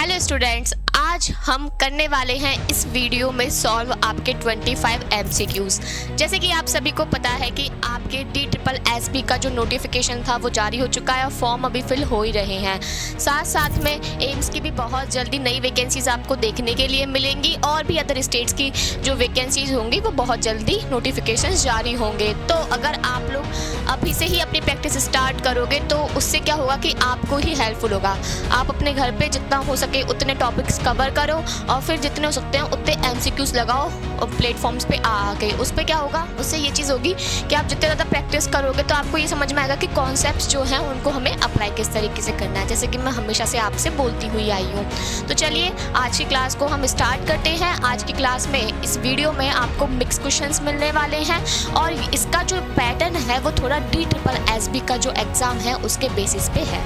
Hello students, आज हम करने वाले हैं इस वीडियो में सॉल्व आपके 25 एमसीक्यूज। जैसे कि आप सभी को पता है कि आपके DSSB का जो नोटिफिकेशन था वो जारी हो चुका है और फॉर्म अभी फिल हो ही रहे हैं। साथ साथ में एम्स की भी बहुत जल्दी नई वैकेंसीज आपको देखने के लिए मिलेंगी और भी अदर स्टेट्स की जो वैकेंसीज होंगी वो बहुत जल्दी नोटिफिकेशन जारी होंगे। तो अगर आप लोग अभी से ही अपनी प्रैक्टिस स्टार्ट करोगे तो उससे क्या होगा कि आपको ही हेल्पफुल होगा। आप अपने घर पे जितना हो सके उतने टॉपिक्स कवर करो और फिर जितने हो सकते हैं उतने एमसीक्यूज लगाओ और प्लेटफॉर्म्स पे आके उस पर क्या होगा, उससे ये चीज़ होगी कि आप जितने ज़्यादा प्रैक्टिस करोगे तो आपको ये समझ में आएगा कि कॉन्सेप्ट्स जो हैं उनको हमें अप्लाई किस तरीके से करना है, जैसे कि मैं हमेशा से आपसे बोलती हुई आई हूँ। तो चलिए आज की क्लास को हम स्टार्ट करते हैं। आज की क्लास में इस वीडियो में आपको मिक्स क्वेश्चंस मिलने वाले हैं और इसका जो पैटर्न है वो थोड़ा DSSB का जो एग्ज़ाम है उसके बेसिस पे है।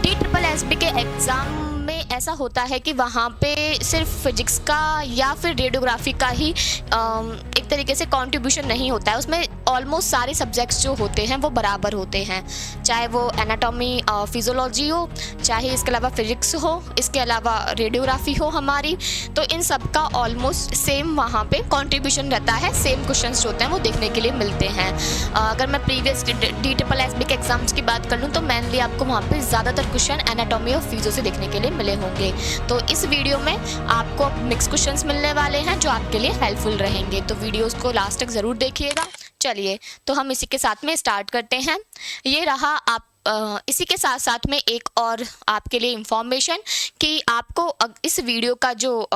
DSSB के एग्ज़ाम में ऐसा होता है कि वहाँ पे सिर्फ फिजिक्स का या फिर रेडियोग्राफी का ही एक तरीके से कंट्रीब्यूशन नहीं होता है। उसमें ऑलमोस्ट सारे सब्जेक्ट्स जो होते हैं वो बराबर होते हैं, चाहे वो एनाटॉमी फिजियोलॉजी हो, चाहे इसके अलावा फिजिक्स हो, इसके अलावा रेडियोग्राफी हो हमारी, तो इन सब का ऑलमोस्ट सेम वहाँ पे कंट्रीब्यूशन रहता है। सेम क्वेश्चंस जो होते हैं वो देखने के लिए मिलते हैं। अगर मैं प्रीवियस DSSB के एग्जाम्स की बात कर लूँ तो मेनली आपको वहाँ पे ज़्यादातर क्वेश्चन एनाटॉमी और फिजियो से देखने के लिए मिले होंगे। तो इस वीडियो में आपको मिक्स क्वेश्चंस मिलने वाले हैं जो आपके लिए हेल्पफुल रहेंगे, तो वीडियोस को लास्ट तक ज़रूर देखिएगा। चलिए तो हम इसी के साथ में स्टार्ट करते हैं। ये रहा आप इसी के साथ साथ में एक और आपके लिए इंफॉर्मेशन कि आपको इस वीडियो का जो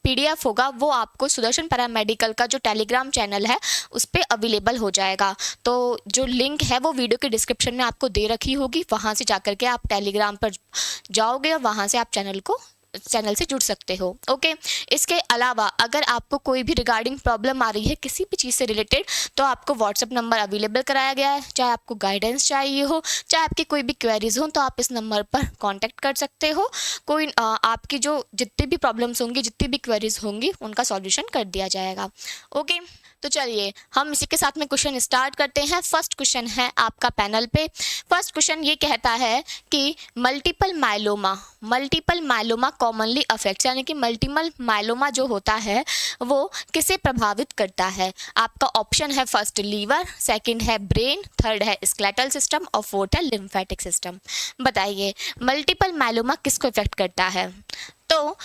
PDF होगा वो आपको सुदर्शन पैरामेडिकल का जो टेलीग्राम चैनल है उस पर अवेलेबल हो जाएगा। तो जो लिंक है वो वीडियो के डिस्क्रिप्शन में आपको दे रखी होगी, वहाँ से जाकर के आप टेलीग्राम पर जाओगे और वहाँ से आप चैनल से जुड़ सकते हो। ओके, इसके अलावा अगर आपको कोई भी रिगार्डिंग प्रॉब्लम आ रही है किसी भी चीज़ से रिलेटेड तो आपको व्हाट्सएप नंबर अवेलेबल कराया गया है। चाहे आपको गाइडेंस चाहिए हो, चाहे आपकी कोई भी क्वेरीज हो, तो आप इस नंबर पर कांटेक्ट कर सकते हो। कोई आपकी जो जितनी भी प्रॉब्लम्स होंगी, जितनी भी क्वेरीज होंगी, उनका सॉल्यूशन कर दिया जाएगा। ओके, तो चलिए हम इसी के साथ में क्वेश्चन स्टार्ट करते हैं। फर्स्ट क्वेश्चन है आपका पैनल पे। फर्स्ट क्वेश्चन ये कहता है कि मल्टीपल माइलोमा कॉमनली अफेक्ट्स, यानी कि मल्टीपल माइलोमा जो होता है वो किसे प्रभावित करता है। आपका ऑप्शन है फर्स्ट लीवर, सेकंड है ब्रेन, थर्ड है स्केलेटल सिस्टम और फोर्थ है लिम्फेटिक सिस्टम। बताइए मल्टीपल माइलोमा किसको इफेक्ट करता है। तो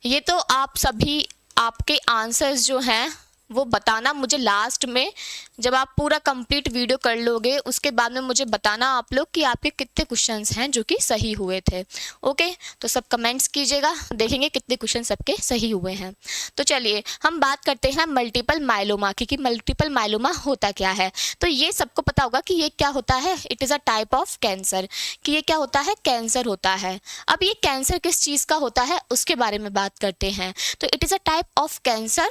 ये तो आप सभी आपके आंसर्स जो हैं वो बताना मुझे लास्ट में, जब आप पूरा कंप्लीट वीडियो कर लोगे उसके बाद में मुझे बताना आप लोग कि आपके कितने क्वेश्चंस हैं जो कि सही हुए थे। ओके, तो सब कमेंट्स कीजिएगा, देखेंगे कितने क्वेश्चन सबके सही हुए हैं। तो चलिए हम बात करते हैं मल्टीपल माइलोमा की कि मल्टीपल माइलोमा होता क्या है। तो ये सबको पता होगा कि ये क्या होता है, it is a type of cancer, कि ये क्या होता है, कैंसर होता है। अब ये कैंसर किस चीज़ का होता है उसके बारे में बात करते हैं। तो it is a type of cancer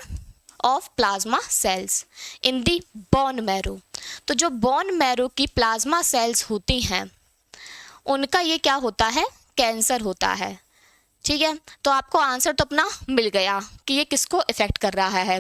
of plasma cells in the bone marrow. तो जो बोन मैरो की प्लाज्मा सेल्स होती हैं उनका ये क्या होता है, कैंसर होता है। ठीक है, तो आपको आंसर तो अपना मिल गया कि ये किसको इफेक्ट कर रहा है।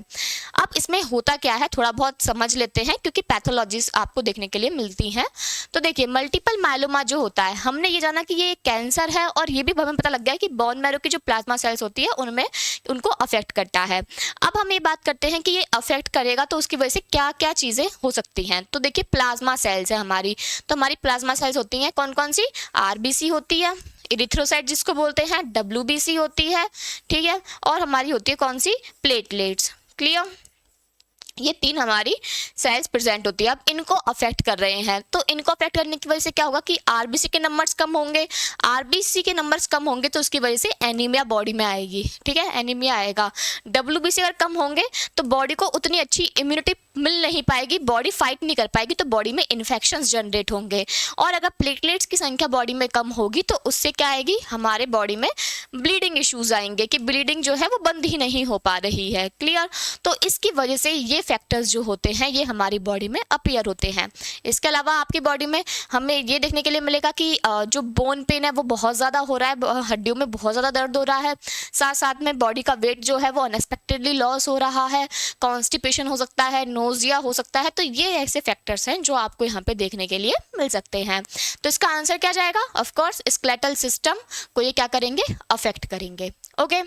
अब इसमें होता क्या है थोड़ा बहुत समझ लेते हैं क्योंकि पैथोलॉजीज आपको देखने के लिए मिलती हैं। तो देखिए मल्टीपल माइलोमा जो होता है, हमने ये जाना कि ये कैंसर है और ये भी हमें पता लग गया कि बोन मैरो की जो प्लाज्मा सेल्स होती है उनमें उनको अफेक्ट करता है। अब हम ये बात करते हैं कि ये अफेक्ट करेगा तो उसकी वजह से क्या क्या चीज़ें हो सकती हैं। तो देखिए प्लाज्मा सेल्स है हमारी, तो हमारी प्लाज्मा सेल्स होती हैं कौन कौन सी, RBC होती है, इरिथ्रोसाइट जिसको बोलते हैं, WBC होती है, ठीक है, और हमारी होती है कौन सी, प्लेटलेट्स। क्लियर, ये तीन हमारी सेल्स प्रेजेंट होती है। अब इनको अफेक्ट कर रहे हैं तो इनको अफेक्ट करने की वजह से क्या होगा कि RBC के नंबर्स कम होंगे, RBC के नंबर्स कम होंगे तो उसकी वजह से एनीमिया बॉडी में आएगी। ठीक है, एनीमिया आएगा। WBC अगर कम होंगे तो बॉडी को उतनी अच्छी इम्यूनिटी मिल नहीं पाएगी, बॉडी फाइट नहीं कर पाएगी, तो बॉडी में इन्फेक्शंस जनरेट होंगे। और अगर प्लेटलेट्स की संख्या बॉडी में कम होगी तो उससे क्या आएगी, हमारे बॉडी में ब्लीडिंग इश्यूज आएंगे कि ब्लीडिंग जो है वो बंद ही नहीं हो पा रही है। क्लियर, तो इसकी वजह से ये फैक्टर्स जो होते हैं ये हमारी बॉडी में अपीयर होते हैं। इसके अलावा आपकी बॉडी में हमें ये देखने के लिए मिलेगा कि जो बोन पेन है वो बहुत ज़्यादा हो रहा है, हड्डियों में बहुत ज़्यादा दर्द हो रहा है, साथ साथ में बॉडी का वेट जो है वो अनएक्सपेक्टेडली लॉस हो रहा है, कॉन्स्टिपेशन हो सकता है, नोजिया हो सकता है। तो ये ऐसे फैक्टर्स हैं जो आपको यहाँ पे देखने के लिए मिल सकते हैं। तो इसका आंसर क्या जाएगा, ऑफ कोर्स स्केलेटल सिस्टम को ये क्या करेंगे, अफेक्ट करेंगे। ओके,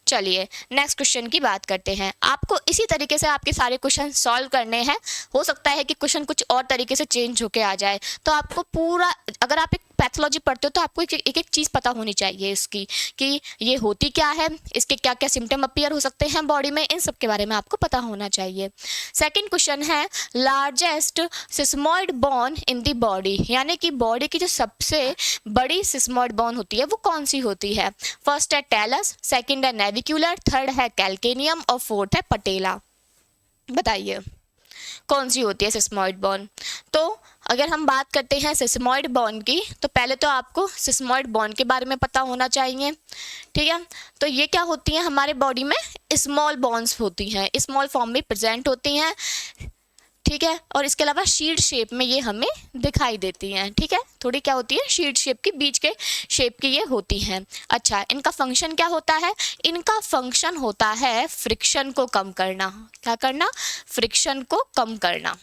चलिए नेक्स्ट क्वेश्चन की बात करते हैं। आपको इसी तरीके से आपके सारे क्वेश्चन सॉल्व करने हैं। हो सकता है कि क्वेश्चन कुछ और तरीके से चेंज होके आ जाए, तो आपको पूरा, अगर आप एक पैथोलॉजी पढ़ते हो तो आपको एक एक चीज़ पता होनी चाहिए इसकी, कि ये होती क्या है, इसके क्या क्या सिम्टम अपीयर हो सकते हैं बॉडी में, इन सब के बारे में आपको पता होना चाहिए। सेकंड क्वेश्चन है largest sesamoid bone in the body, यानी कि बॉडी की जो सबसे बड़ी सिस्मॉइड बोन होती है वो कौन सी होती है। फर्स्ट है टेलस, सेकंड है नेविक्यूलर, थर्ड है कैल्केनियम और फोर्थ है पटेला। बताइए कौन सी होती है सिस्मॉइड बोन। तो अगर हम बात करते हैं सिस्मॉइड बोन की, तो पहले तो आपको सिस्मॉइड बोन के बारे में पता होना चाहिए। ठीक है, तो ये क्या होती हैं, हमारे बॉडी में स्मॉल बोन्स होती हैं, स्मॉल फॉर्म में प्रेजेंट होती हैं। ठीक है, और इसके अलावा शीट शेप में ये हमें दिखाई देती हैं। ठीक है, थोड़ी क्या होती है, शीट शेप की, बीच के शेप की ये होती हैं। अच्छा, इनका फंक्शन क्या होता है, इनका फंक्शन होता है फ्रिक्शन को कम करना। क्या करना, फ्रिक्शन को कम करना।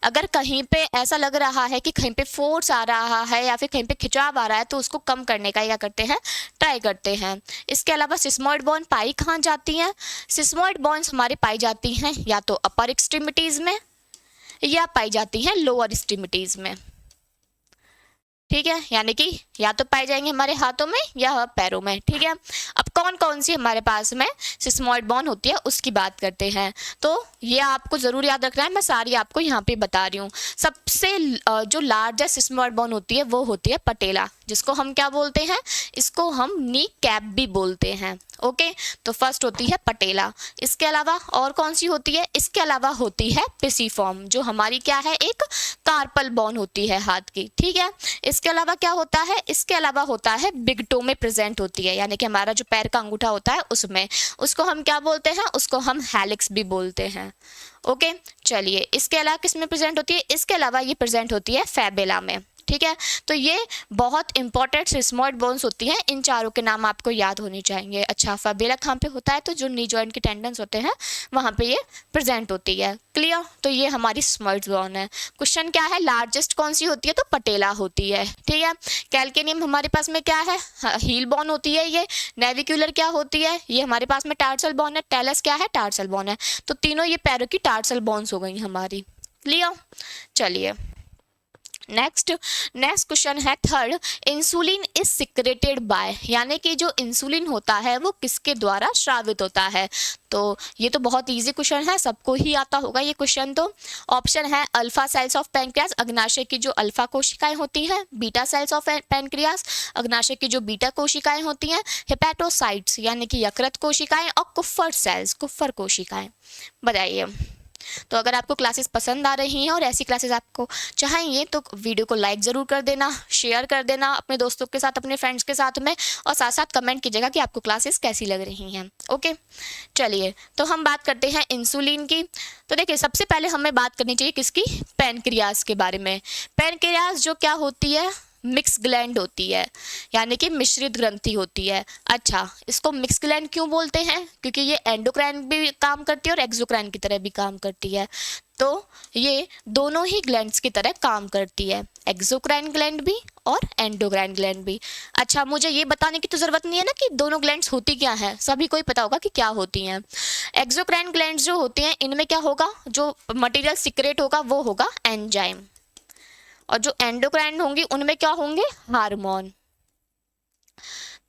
अगर कहीं पे ऐसा लग रहा है कि कहीं पे फोर्स आ रहा है या फिर कहीं पे खिंचाव आ रहा है, तो उसको कम करने का क्या करते हैं, ट्राई करते हैं। इसके अलावा सिस्मॉइड बोन पाई कहाँ जाती हैं, सिस्मॉइड बोन्स हमारी पाई जाती हैं या तो अपर एक्सट्रीमिटीज में या पाई जाती हैं लोअर एक्सट्रीमिटीज में। ठीक है, यानी कि या तो पाए जाएंगे हमारे हाथों में या पैरों में। ठीक है, अब कौन कौन सी हमारे पास में सिस्मॉइड बोन होती है उसकी बात करते हैं। तो ये आपको ज़रूर याद रखना है, मैं सारी आपको यहाँ पे बता रही हूँ। सबसे जो लार्जेस्ट सिस्मॉइड बोन होती है वो होती है पटेला, जिसको हम क्या बोलते हैं, इसको हम नी कैप भी बोलते हैं। ओके, तो फर्स्ट होती है पटेला। इसके अलावा और कौन सी होती है, इसके अलावा होती है पिसिफॉर्म, जो हमारी क्या है, एक कार्पल बोन होती है हाथ की। ठीक है, इसके अलावा क्या होता है, इसके अलावा होता है बिग टो में प्रेजेंट होती है, यानी कि हमारा जो पैर का अंगूठा होता है उसमें, उसको हम क्या बोलते हैं, उसको हम हेलिक्स भी बोलते हैं। ओके, चलिए इसके अलावा किस में प्रेजेंट होती है, इसके अलावा ये प्रेजेंट होती है फैबेला में। ठीक है, तो ये बहुत इंपॉर्टेंट सिस्मॉइड बोन्स होती हैं, इन चारों के नाम आपको याद होने चाहिए। अच्छा, फैबेला कहाँ पे होता है, तो जो नी जॉइंट के टेंडन्स होते हैं वहाँ पे ये प्रेजेंट होती है। क्लियर, तो ये हमारी सिस्मॉइड बोन है। क्वेश्चन क्या है, लार्जेस्ट कौन सी होती है, तो पटेला होती है। ठीक है, कैल्केनियम हमारे पास में क्या है, हील बोन होती है ये। नेविक्यूलर क्या होती है, ये हमारे पास में टार्सल बोन है। टेलस क्या है, टार्सल बोन है। तो तीनों ये पैरों की टार्सल बोन्स हो गई हमारी। क्लियर, चलिए नेक्स्ट क्वेश्चन है third, insulin is secreted by, यानी कि जो इंसुलिन होता है वो किसके द्वारा स्रावित होता है। तो ये तो बहुत इजी क्वेश्चन है, सबको ही आता होगा ये क्वेश्चन। तो ऑप्शन है अल्फा सेल्स ऑफ पैनक्रियास, अग्नाशय की जो अल्फा कोशिकाएं होती हैं, बीटा सेल्स ऑफ पैनक्रियास, अग्नाशय की जो बीटा कोशिकाएं होती हैं, हेपेटोसाइट्स यानी कि यकृत कोशिकाएं, और कुफ्फर सेल्स, कुफ्फर कोशिकाएं। बताइए। तो अगर आपको क्लासेस पसंद आ रही हैं और ऐसी क्लासेस आपको चाहिए तो वीडियो को लाइक ज़रूर कर देना, शेयर कर देना अपने दोस्तों के साथ, अपने फ्रेंड्स के साथ में, और साथ साथ कमेंट कीजिएगा कि आपको क्लासेस कैसी लग रही हैं। ओके, चलिए तो हम बात करते हैं इंसुलिन की। तो देखिए, सबसे पहले हमें बात करनी चाहिए किसकी, पैनक्रियास के बारे में। पैनक्रियास जो क्या होती है, मिक्स ग्लैंड होती है, यानी कि मिश्रित ग्रंथि होती है। अच्छा, इसको मिक्स ग्लैंड क्यों बोलते हैं, क्योंकि ये एंडोक्राइन भी काम करती है और एक्सोक्राइन की तरह भी काम करती है। तो ये दोनों ही ग्लैंड्स की तरह काम करती है, एक्सोक्राइन ग्लैंड भी और एंडोक्राइन ग्लैंड भी। अच्छा, मुझे ये बताने की तो ज़रूरत नहीं है ना कि दोनों ग्लैंड्स होती क्या है, सभी को ही पता होगा कि क्या होती हैं। एक्सोक्राइन ग्लैंड्स जो होती हैं, इनमें क्या होगा, जो मटेरियल सिक्रेट होगा वो होगा एंजाइम, और जो एंडोक्राइन होंगी उनमें क्या होंगे, हार्मोन।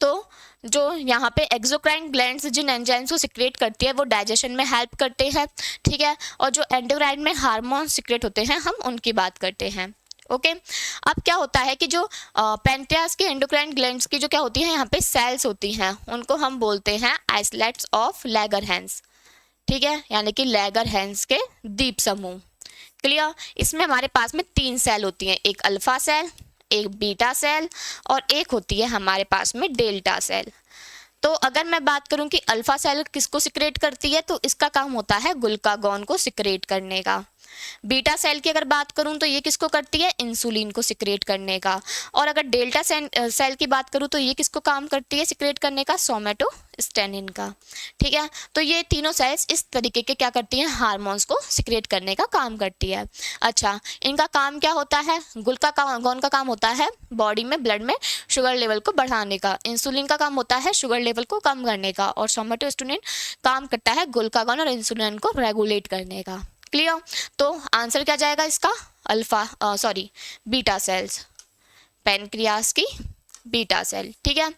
तो जो यहाँ पे एक्सोक्राइन ग्लैंड्स जिन एंजाइम्स को सिक्रेट करती है वो डाइजेशन में हेल्प करते हैं। ठीक है, और जो एंडोक्राइन में हार्मोन सिक्रेट होते हैं हम उनकी बात करते हैं। ओके, अब क्या होता है कि जो पैनक्रियास के एंडोक्राइन ग्लैंड्स की जो क्या होती है, यहाँ पे सेल्स होती हैं, उनको हम बोलते हैं आइसलेट्स ऑफ लैगरहैंस। ठीक है, यानी कि लैगरहैंस के द्वीप समूह। क्लियर, इसमें हमारे पास में 3 सेल होती हैं, एक अल्फा सेल, एक बीटा सेल और एक होती है हमारे पास में डेल्टा सेल। तो अगर मैं बात करूं कि अल्फा सेल किसको सिक्रेट करती है, तो इसका काम होता है ग्लूकागॉन को सिक्रेट करने का। बीटा सेल की अगर बात करूं तो ये किसको करती है, इंसुलिन को सिक्रेट करने का। और अगर डेल्टा सेल की बात करूं तो ये किसको काम करती है सिक्रेट करने का, सोमेटोस्टेनिन का। ठीक है, तो ये तीनों सेल्स इस तरीके के क्या करती हैं, हार्मोन्स को सिक्रेट करने का काम करती है। अच्छा, इनका काम क्या होता है, ग्लूकागॉन का काम होता है बॉडी में ब्लड में शुगर लेवल को बढ़ाने का, इंसुलिन का काम होता है शुगर लेवल को कम करने का, और सोमेटोस्टेनिन काम करता है ग्लूकागॉन और इंसुलिन को रेगुलेट करने का। क्लियर, तो आंसर क्या जाएगा इसका, बीटा सेल्स, पैनक्रियास की बीटा सेल। ठीक है,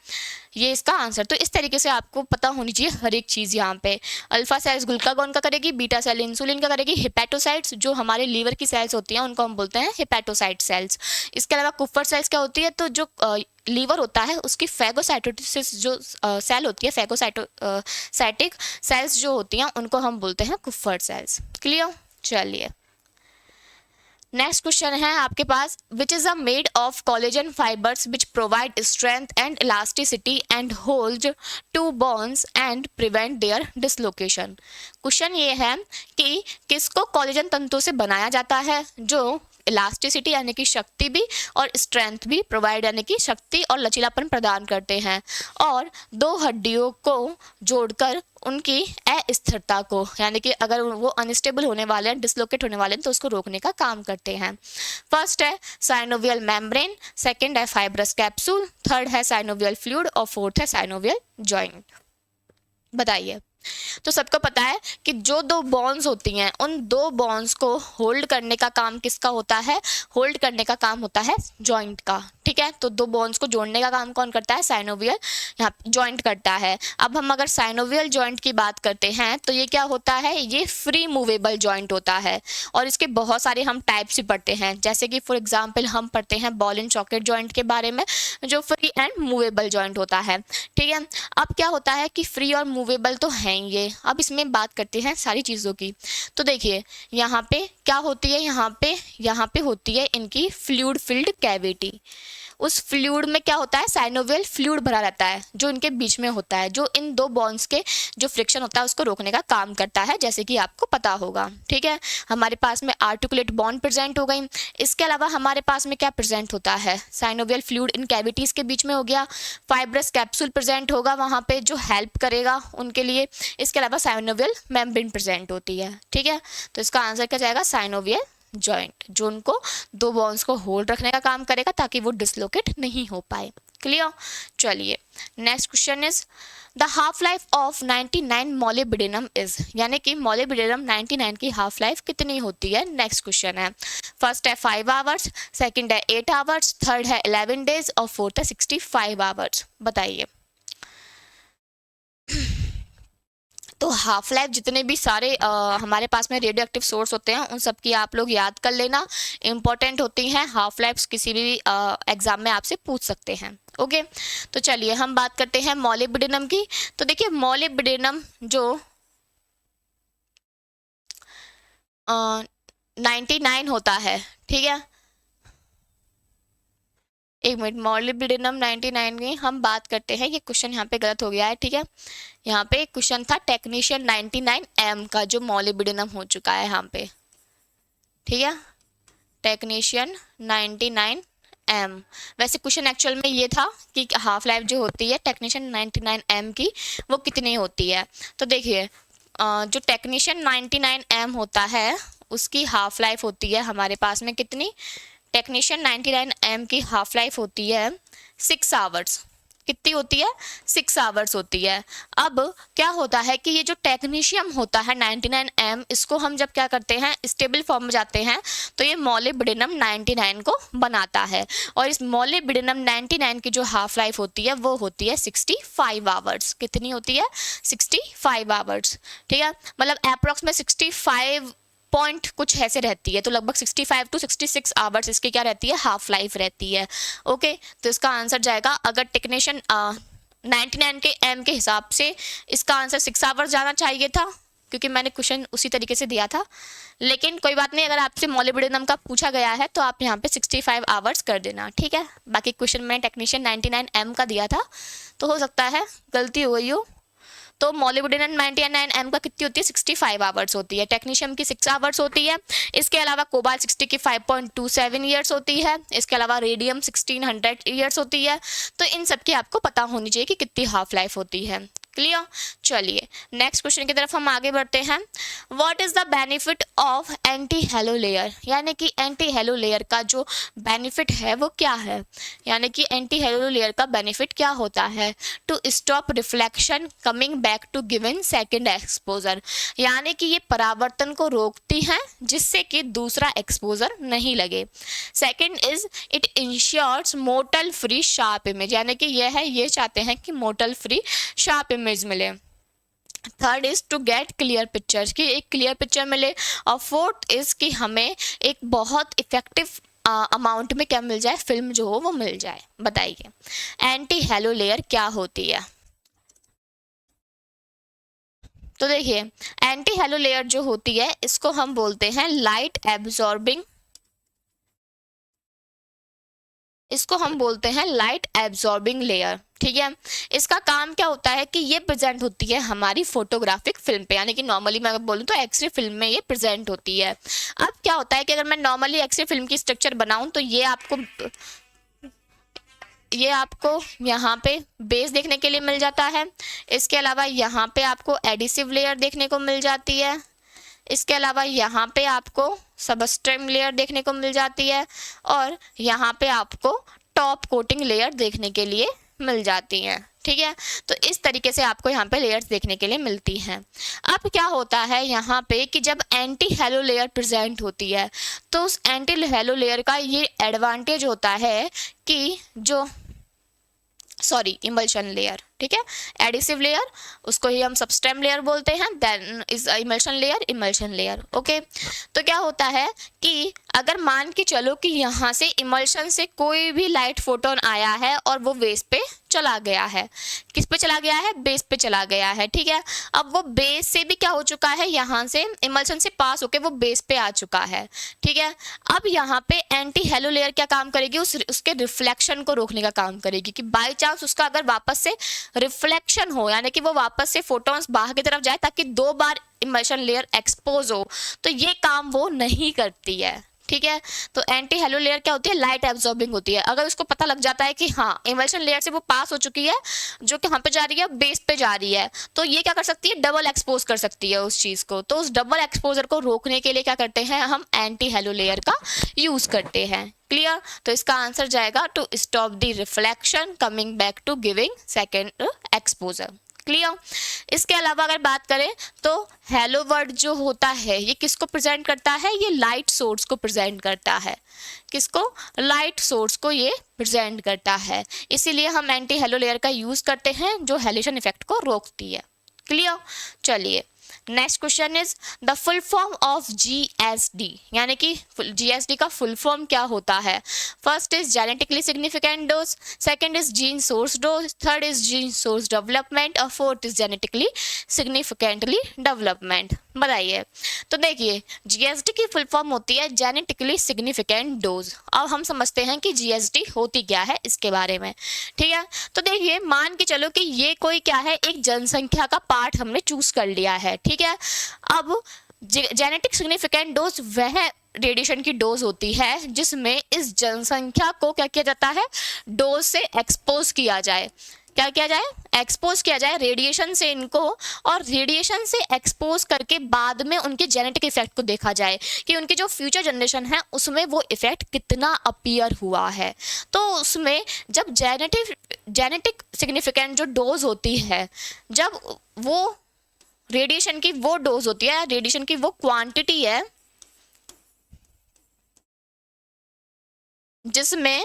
ये इसका आंसर। तो इस तरीके से आपको पता होनी चाहिए हर एक चीज़ यहाँ पे। अल्फा सेल्स ग्लूकागॉन का करेगी, बीटा सेल इंसुलिन का करेगी, हिपैटोसाइट्स जो हमारे लीवर की सेल्स होती हैं उनको हम बोलते हैं हिपैटोसाइट सेल्स। इसके अलावा कुफर सेल्स क्या होती है, तो जो लीवर होता है उसकी फैगोसाइटोसिस जो सेल होती है, फैगोसाइटिक सेल्स जो होती हैं उनको हम बोलते हैं कुफर सेल्स। क्लियर, चलिए नेक्स्ट क्वेश्चन है आपके पास, which is a made of collagen fibres which provide strength and elasticity and hold to bones and prevent their dislocation. Question ये है कि किसको कोलेजन तंतु से बनाया जाता है जो इलास्टिसिटी यानी कि शक्ति भी और स्ट्रेंथ भी प्रोवाइड यानी कि शक्ति और लचीलापन प्रदान करते हैं, और दो हड्डियों को जोड़कर उनकी अस्थिरता को यानी कि अगर वो अनस्टेबल होने वाले हैं, डिसलोकेट होने वाले हैं तो उसको रोकने का काम करते हैं। फर्स्ट है साइनोवियल मेम्ब्रेन, सेकंड है फाइब्रस कैप्सूल, थर्ड है साइनोवियल फ्लूइड और फोर्थ है साइनोवियल जॉइंट। बताइए, तो सबको पता है कि जो दो बॉन्ड्स होती हैं उन दो बॉन्ड्स को होल्ड करने का काम किसका होता है, होल्ड करने का काम होता है जॉइंट का। ठीक है, तो दो बॉन्ड्स को जोड़ने का काम कौन करता है, साइनोवियल यहाँ जॉइंट करता है। अब हम अगर साइनोवियल जॉइंट की बात करते हैं तो ये क्या होता है, ये फ्री मूवेबल जॉइंट होता है, और इसके बहुत सारे हम टाइप्स भी पढ़ते हैं, जैसे कि फॉर एग्जाम्पल हम पढ़ते हैं बॉल एंड सॉकेट जॉइंट के बारे में जो फ्री एंड मूवेबल जॉइंट होता है। ठीक है, अब क्या होता है कि फ्री और मूवेबल तो हैं ये। अब इसमें बात करते हैं सारी चीज़ों की। तो देखिए यहाँ पे क्या होती है, यहाँ पे होती है इनकी फ्लूइड फिल्ड कैविटी। उस फ्लूइड में क्या होता है, साइनोवियल फ्लूइड भरा रहता है जो इनके बीच में होता है, जो इन दो बॉन्ड्स के जो फ्रिक्शन होता है उसको रोकने का काम करता है, जैसे कि आपको पता होगा। ठीक है, हमारे पास में आर्टिकुलेट बॉन्ड प्रेजेंट हो गई। इसके अलावा हमारे पास में क्या प्रेजेंट होता है, साइनोवियल फ्लूइड इन कैविटीज़ के बीच में हो गया, फाइब्रस कैप्सूल प्रेजेंट होगा वहाँ पे जो हेल्प करेगा उनके लिए। इसके अलावा साइनोवियल मेम्ब्रेन प्रेजेंट होती है। ठीक है, तो इसका आंसर क्या जाएगा, साइनोवियल जॉइंट, जो उनको दो बॉन्ड्स को होल्ड रखने का काम करेगा ताकि वो डिसलोकेट नहीं हो पाए। क्लियर, चलिए next question is the half life of 99 molybdenum is, यानी कि मोलिब्डेनम 99 की हाफ लाइफ कितनी होती है। नेक्स्ट क्वेश्चन है, फर्स्ट है 5 आवर्स, सेकंड है 8 आवर्स, थर्ड है 11 डेज और फोर्थ है 65 आवर्स। बताइए, तो हाफ लाइफ जितने भी सारे हमारे पास में रेडियो एक्टिव सोर्स होते हैं उन सब की आप लोग याद कर लेना, इंपॉर्टेंट होती हैं। हाफ लाइफ किसी भी एग्जाम में आपसे पूछ सकते हैं। ओके, तो चलिए हम बात करते हैं मोलिब्डेनम की। तो देखिए मोलिब्डेनम जो 99 होता है, ठीक है, एक मिनट, मोलिब्डेनम 99 की हम बात करते हैं। ये क्वेश्चन यहाँ पे गलत हो गया है। ठीक है, यहाँ पे क्वेश्चन था टेक्नीशियन 99M का जो मोलिब्डेनम हो चुका है यहाँ पे। ठीक है, टेक्नीशियन 99M। वैसे क्वेश्चन एक्चुअल में ये था कि हाफ लाइफ जो होती है टेक्नीशियन 99M की वो कितनी होती है। तो देखिए जो टेक्नीशियन 99M होता है उसकी हाफ लाइफ होती है हमारे पास में कितनी, टेक्नीशियन 99M की हाफ लाइफ होती है 6 आवर्स। कितनी होती है, 6 आवर्स होती है। अब क्या होता है कि ये जो टेक्नीशियम होता है 99M, इसको हम जब क्या करते हैं स्टेबल फॉर्म में जाते हैं तो ये मोलिब्डेनम 99 को बनाता है, और इस मोलिब्डेनम 99 की जो हाफ लाइफ होती है वो होती है 65 आवर्स। कितनी होती है, 65 आवर्स। ठीक है, मतलब अप्रॉक्स में 65 पॉइंट कुछ ऐसे रहती है, तो लगभग 65 to 66 आवर्स इसकी क्या रहती है, हाफ लाइफ रहती है। ओके, तो इसका आंसर जाएगा, अगर टेक्नीशियन 99 के M के हिसाब से इसका आंसर 6 आवर्स जाना चाहिए था, क्योंकि मैंने क्वेश्चन उसी तरीके से दिया था। लेकिन कोई बात नहीं, अगर आपसे मोलिब्डेनम का पूछा गया है तो आप यहाँ पे 65 आवर्स कर देना। ठीक है, बाकी क्वेश्चन मैंने टेक्नीशियन 99M का दिया था तो हो सकता है गलती हो गई हो, तो मोलिब्डेनम 99M का कितनी होती है 65 आवर्स होती है, टेक्नीशियम की 6 आवर्स होती है, इसके अलावा कोबाल्ट 60 की 5.27 ईयर्स होती है, इसके अलावा रेडियम 1600 ईयर्स होती है। तो इन सब की आपको पता होनी चाहिए कि कितनी हाफ लाइफ होती है। क्लियर। चलिए नेक्स्ट क्वेश्चन की तरफ हम आगे बढ़ते हैं। What is the benefit of anti halo layer, यानी कि एंटी हेलो लेयर का जो बेनिफिट है वो क्या है, यानी कि एंटी हेलो लेयर का बेनिफिट क्या होता है। To stop reflection coming back to given second exposure, यानी कि ये परावर्तन को रोकती हैं जिससे कि दूसरा एक्सपोजर नहीं लगे। Second is it ensures mottle free sharp image, यानी कि ये चाहते हैं कि मोटल फ्री शार्प इमेज मिले। Third is to get clear pictures, कि एक क्लियर पिक्चर मिले। और फोर्थ इज कि हमें एक बहुत इफेक्टिव अमाउंट में क्या मिल जाए, फिल्म जो हो वो मिल जाए। बताइए एंटी हेलो लेयर क्या होती है। तो देखिए एंटी हेलो लेयर जो होती है इसको हम बोलते हैं लाइट एब्जॉर्बिंग, इसको हम बोलते हैं लाइट एब्जॉर्बिंग लेयर। ठीक है, इसका काम क्या होता है कि ये प्रेजेंट होती है हमारी फोटोग्राफिक फिल्म पे, यानी कि नॉर्मली मैं अगर बोलूँ तो एक्सरे फिल्म में ये प्रेजेंट होती है। अब क्या होता है कि अगर मैं नॉर्मली एक्सरे फिल्म की स्ट्रक्चर बनाऊं तो ये आपको यहाँ पे बेस देखने के लिए मिल जाता है, इसके अलावा यहाँ पे आपको एडिसिव लेयर देखने को मिल जाती है, इसके अलावा यहाँ पे आपको सबस्ट्रेम लेयर देखने को मिल जाती है, और यहाँ पे आपको टॉप कोटिंग लेयर देखने के लिए मिल जाती हैं। ठीक है, तो इस तरीके से आपको यहाँ पे लेयर्स देखने के लिए मिलती हैं। अब क्या होता है यहाँ पे कि जब एंटी हेलो लेयर प्रेजेंट होती है तो उस एंटी हेलो लेयर का ये एडवांटेज होता है कि इमल्शन लेयर, ठीक है, एडिसिव लेयर उसको ही हम सबस्ट्रेम लेयर बोलते हैं, then is emulsion layer. Okay, तो क्या होता है कि अगर मान के चलो कि यहाँ से इमल्शन से कोई भी लाइट फोटोन आया है और वो बेस पे चला गया है, किस पे चला गया है, बेस पे चला गया है। ठीक है, अब वो बेस से भी क्या हो चुका है, यहाँ से इमल्शन से पास होके वो बेस पे आ चुका है। ठीक है, अब यहाँ पे एंटी हेलो लेयर क्या काम करेगी, उसके रिफ्लेक्शन को रोकने का काम करेगी कि बाई चांस उसका अगर वापस से रिफ्लेक्शन हो, यानी कि वो वापस से फोटोन्स बाहर की तरफ जाए ताकि 2 बार इमल्शन लेयर एक्सपोज हो, तो ये काम वो नहीं करती है। ठीक है, तो एंटी हेलो लेयर क्या होती है, लाइट एब्जॉर्बिंग होती है। अगर उसको पता लग जाता है कि हाँ इमल्शन लेयर से वो पास हो चुकी है, जो कि यहाँ पे जा रही है, बेस पे जा रही है, तो ये क्या कर सकती है, डबल एक्सपोज कर सकती है उस चीज को। तो उस डबल एक्सपोजर को रोकने के लिए क्या करते हैं, हम एंटी हेलो लेयर का यूज करते हैं। क्लियर, तो इसका आंसर जाएगा to stop the reflection coming back to giving second exposure. Clear, इसके अलावा अगर बात करें तो हेलो वर्ड जो होता है ये किसको प्रेजेंट करता है, ये लाइट सोर्स को प्रेजेंट करता है। किसको, लाइट सोर्स को ये प्रेजेंट करता है, इसीलिए हम एंटी हेलो लेयर का यूज करते हैं जो हेलोजन इफेक्ट को रोकती है। क्लियर, चलिए next question is the full form of GSD, यानी कि जीएसडी का फुल फॉर्म क्या होता है। First is genetically significant dose, second is gene source dose, third is gene source development और fourth is genetically significantly development. बताइए, तो देखिए जीएसडी की फुल फॉर्म होती है जेनेटिकली सिग्निफिकेंट डोज। अब हम समझते हैं कि जीएसडी होती क्या है इसके बारे में। ठीक है, तो देखिए मान के चलो कि ये कोई क्या है, एक जनसंख्या का पार्ट हमने चूज कर लिया है। ठीक है, अब जेनेटिक सिग्निफिकेंट डोज वह रेडिएशन की डोज होती है जिसमें इस जनसंख्या को क्या किया जाता है, डोज से एक्सपोज किया जाए। क्या किया जाए, एक्सपोज किया जाए रेडिएशन से इनको, और रेडिएशन से एक्सपोज करके बाद में उनके जेनेटिक इफेक्ट को देखा जाए कि उनकी जो फ्यूचर जनरेशन है उसमें वो इफेक्ट कितना अपीयर हुआ है। तो उसमें जब जेनेटिक सिग्निफिकेंट जो डोज होती है, जब वो रेडिएशन की वो डोज होती है, रेडिएशन की वो क्वांटिटी है जिसमें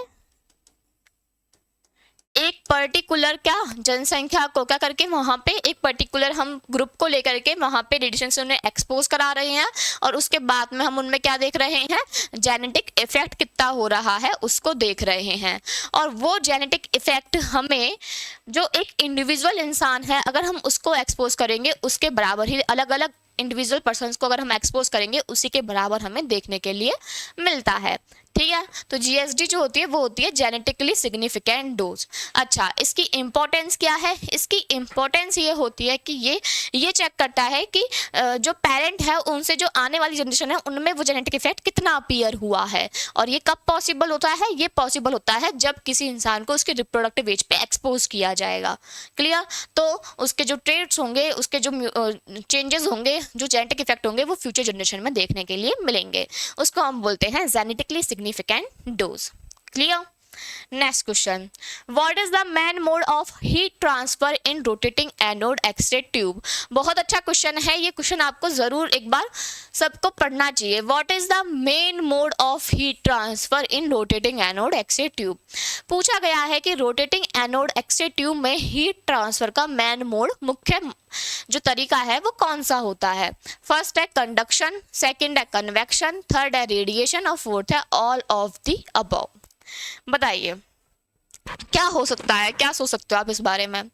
एक पर्टिकुलर क्या जनसंख्या को क्या करके वहाँ पे एक पर्टिकुलर हम ग्रुप को लेकर के वहाँ पे रेडिएशन से उन्हें एक्सपोज करा रहे हैं, और उसके बाद में हम उनमें क्या देख रहे हैं, जेनेटिक इफेक्ट कितना हो रहा है उसको देख रहे हैं। और वो जेनेटिक इफेक्ट हमें जो एक इंडिविजुअल इंसान है अगर हम उसको एक्सपोज करेंगे उसके बराबर ही अलग अलग इंडिविजुअल पर्सन्स को अगर हम एक्सपोज करेंगे उसी के बराबर हमें देखने के लिए मिलता है। ठीक है, तो जीएसडी जो होती है वो होती है जेनेटिकली सिग्निफिकेंट डोज। अच्छा, इसकी इंपॉर्टेंस क्या है, इसकी इंपॉर्टेंस ये होती है कि ये चेक करता है कि जो पेरेंट है उनसे जो आने वाली जनरेशन है उनमें वो जेनेटिक इफेक्ट कितना अपीयर हुआ है। और ये कब पॉसिबल होता है? ये पॉसिबल होता है जब किसी इंसान को उसके रिप्रोडक्टिव एज पे एक्सपोज किया जाएगा। क्लियर? तो उसके जो ट्रेट्स होंगे, उसके जो चेंजेस होंगे, जो जेनेटिक इफेक्ट होंगे, वो फ्यूचर जनरेशन में देखने के लिए मिलेंगे। उसको हम बोलते हैं genetically significant dose. Clear? Next question, what is the main mode of heat transfer in rotating anode X-ray tube? बहुत अच्छा क्वेश्चन है ये। क्वेश्चन आपको जरूर एक बार सबको पढ़ना चाहिए। What is the main mode of heat transfer in rotating anode X-ray tube? पूछा गया है कि रोटेटिंग एनोड एक्स-रे ट्यूब में हीट ट्रांसफर का मेन मोड, मुख्य जो तरीका है वो कौन सा होता है? फर्स्ट है कंडक्शन, सेकंड है कन्वेक्शन, थर्ड है रेडिएशन और फोर्थ है ऑल ऑफ द अबव। बताइए क्या हो सकता है, क्या सोच सकते हो आप इस बारे में?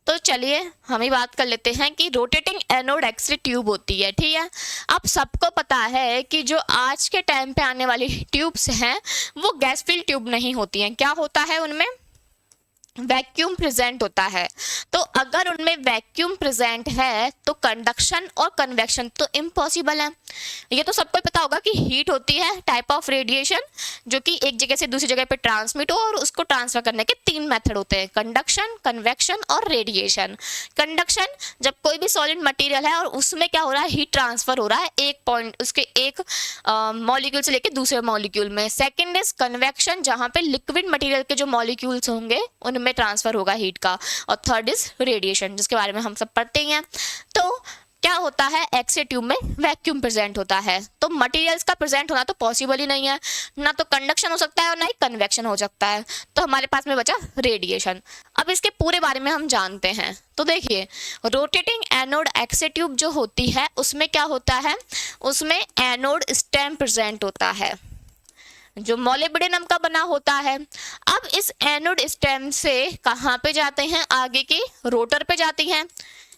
तो चलिए हम ही बात कर लेते हैं कि रोटेटिंग एनोड एक्स-रे ट्यूब होती है, ठीक है। अब सबको पता है कि जो आज के टाइम पे आने वाली ट्यूब्स हैं वो गैस फिल्ड ट्यूब नहीं होती हैं। क्या होता है उनमें? वैक्यूम प्रेजेंट होता है। तो अगर उनमें वैक्यूम प्रेजेंट है तो कंडक्शन और कन्वेक्शन तो इम्पॉसिबल है। ये तो सबको पता होगा कि हीट होती है टाइप ऑफ रेडिएशन जो कि एक जगह से दूसरी जगह पे ट्रांसमिट हो, और उसको ट्रांसफर करने के 3 मेथड होते हैं, कंडक्शन, कन्वेक्शन और रेडिएशन। कंडक्शन, जब कोई भी सॉलिड मटेरियल है और उसमें क्या हो रहा है, हीट ट्रांसफर हो रहा है एक पॉइंट, उसके एक मॉलिक्यूल से लेके दूसरे मॉलिक्यूल में। सेकेंड इज कन्वेक्शन, जहाँ पे लिक्विड मटेरियल के जो मॉलिक्यूल्स होंगे उनमें ट्रांसफर होगा हीट का। और थर्ड इज रेडिएशन, जिसके बारे में हम सब पढ़ते ही हैं। तो क्या होता है, एक्स-रे ट्यूब में वैक्यूम प्रेजेंट होता है, तो मटेरियल्स का प्रेजेंट होना तो पॉसिबल ही नहीं है, ना तो कंडक्शन हो सकता है और ना ही कन्वेक्शन हो सकता है। तो हमारे पास में बचा रेडिएशन। अब इसके पूरे बारे में हम जानते हैं। तो देखिए, रोटेटिंग एनोड एक्स-रे ट्यूब जो होती है उसमें क्या होता है, उसमें एनोड स्टेम प्रेजेंट होता है जो मोलिब्डेनम का बना होता है। अब इस एनोड स्टेम से कहाँ पे जाते हैं, आगे की रोटर पे जाती हैं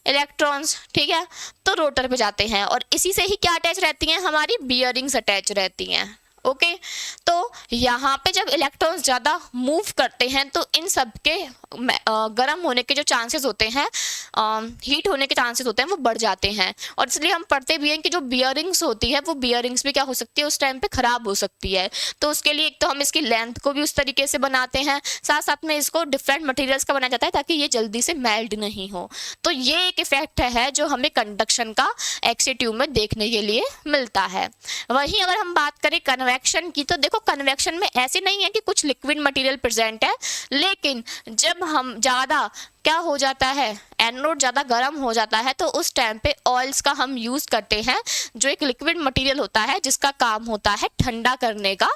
इलेक्ट्रॉन्स, ठीक है। तो रोटर पे जाते हैं और इसी से ही क्या अटैच रहती हैं, हमारी बियरिंग्स अटैच रहती हैं। ओके, तो यहाँ पे जब इलेक्ट्रॉन्स ज़्यादा मूव करते हैं तो इन सब के गर्म होने के जो चांसेस होते हैं, हीट होने के चांसेस होते हैं, वो बढ़ जाते हैं। और इसलिए हम पढ़ते भी हैं कि जो बियरिंग्स होती है वो बियरिंग्स भी क्या हो सकती है, उस टाइम पे ख़राब हो सकती है। तो उसके लिए एक तो हम इसकी लेंथ को भी उस तरीके से बनाते हैं, साथ साथ में इसको डिफरेंट मटेरियल्स का बनाया जाता है ताकि ये जल्दी से मेल्ट नहीं हो। तो ये एक इफेक्ट है जो हमें कंडक्शन का एक्स-रे ट्यूब में देखने के लिए मिलता है। वहीं अगर हम बात करें कन्वेक्शन की, तो देखो कन्वेक्शन में ऐसे नहीं है कि कुछ लिक्विड मटेरियल प्रेजेंट है, लेकिन जब हम ज़्यादा क्या हो जाता है, एनोड ज़्यादा गर्म हो जाता है, तो उस टाइम पे ऑयल्स का हम यूज़ करते हैं जो एक लिक्विड मटेरियल होता है जिसका काम होता है ठंडा करने का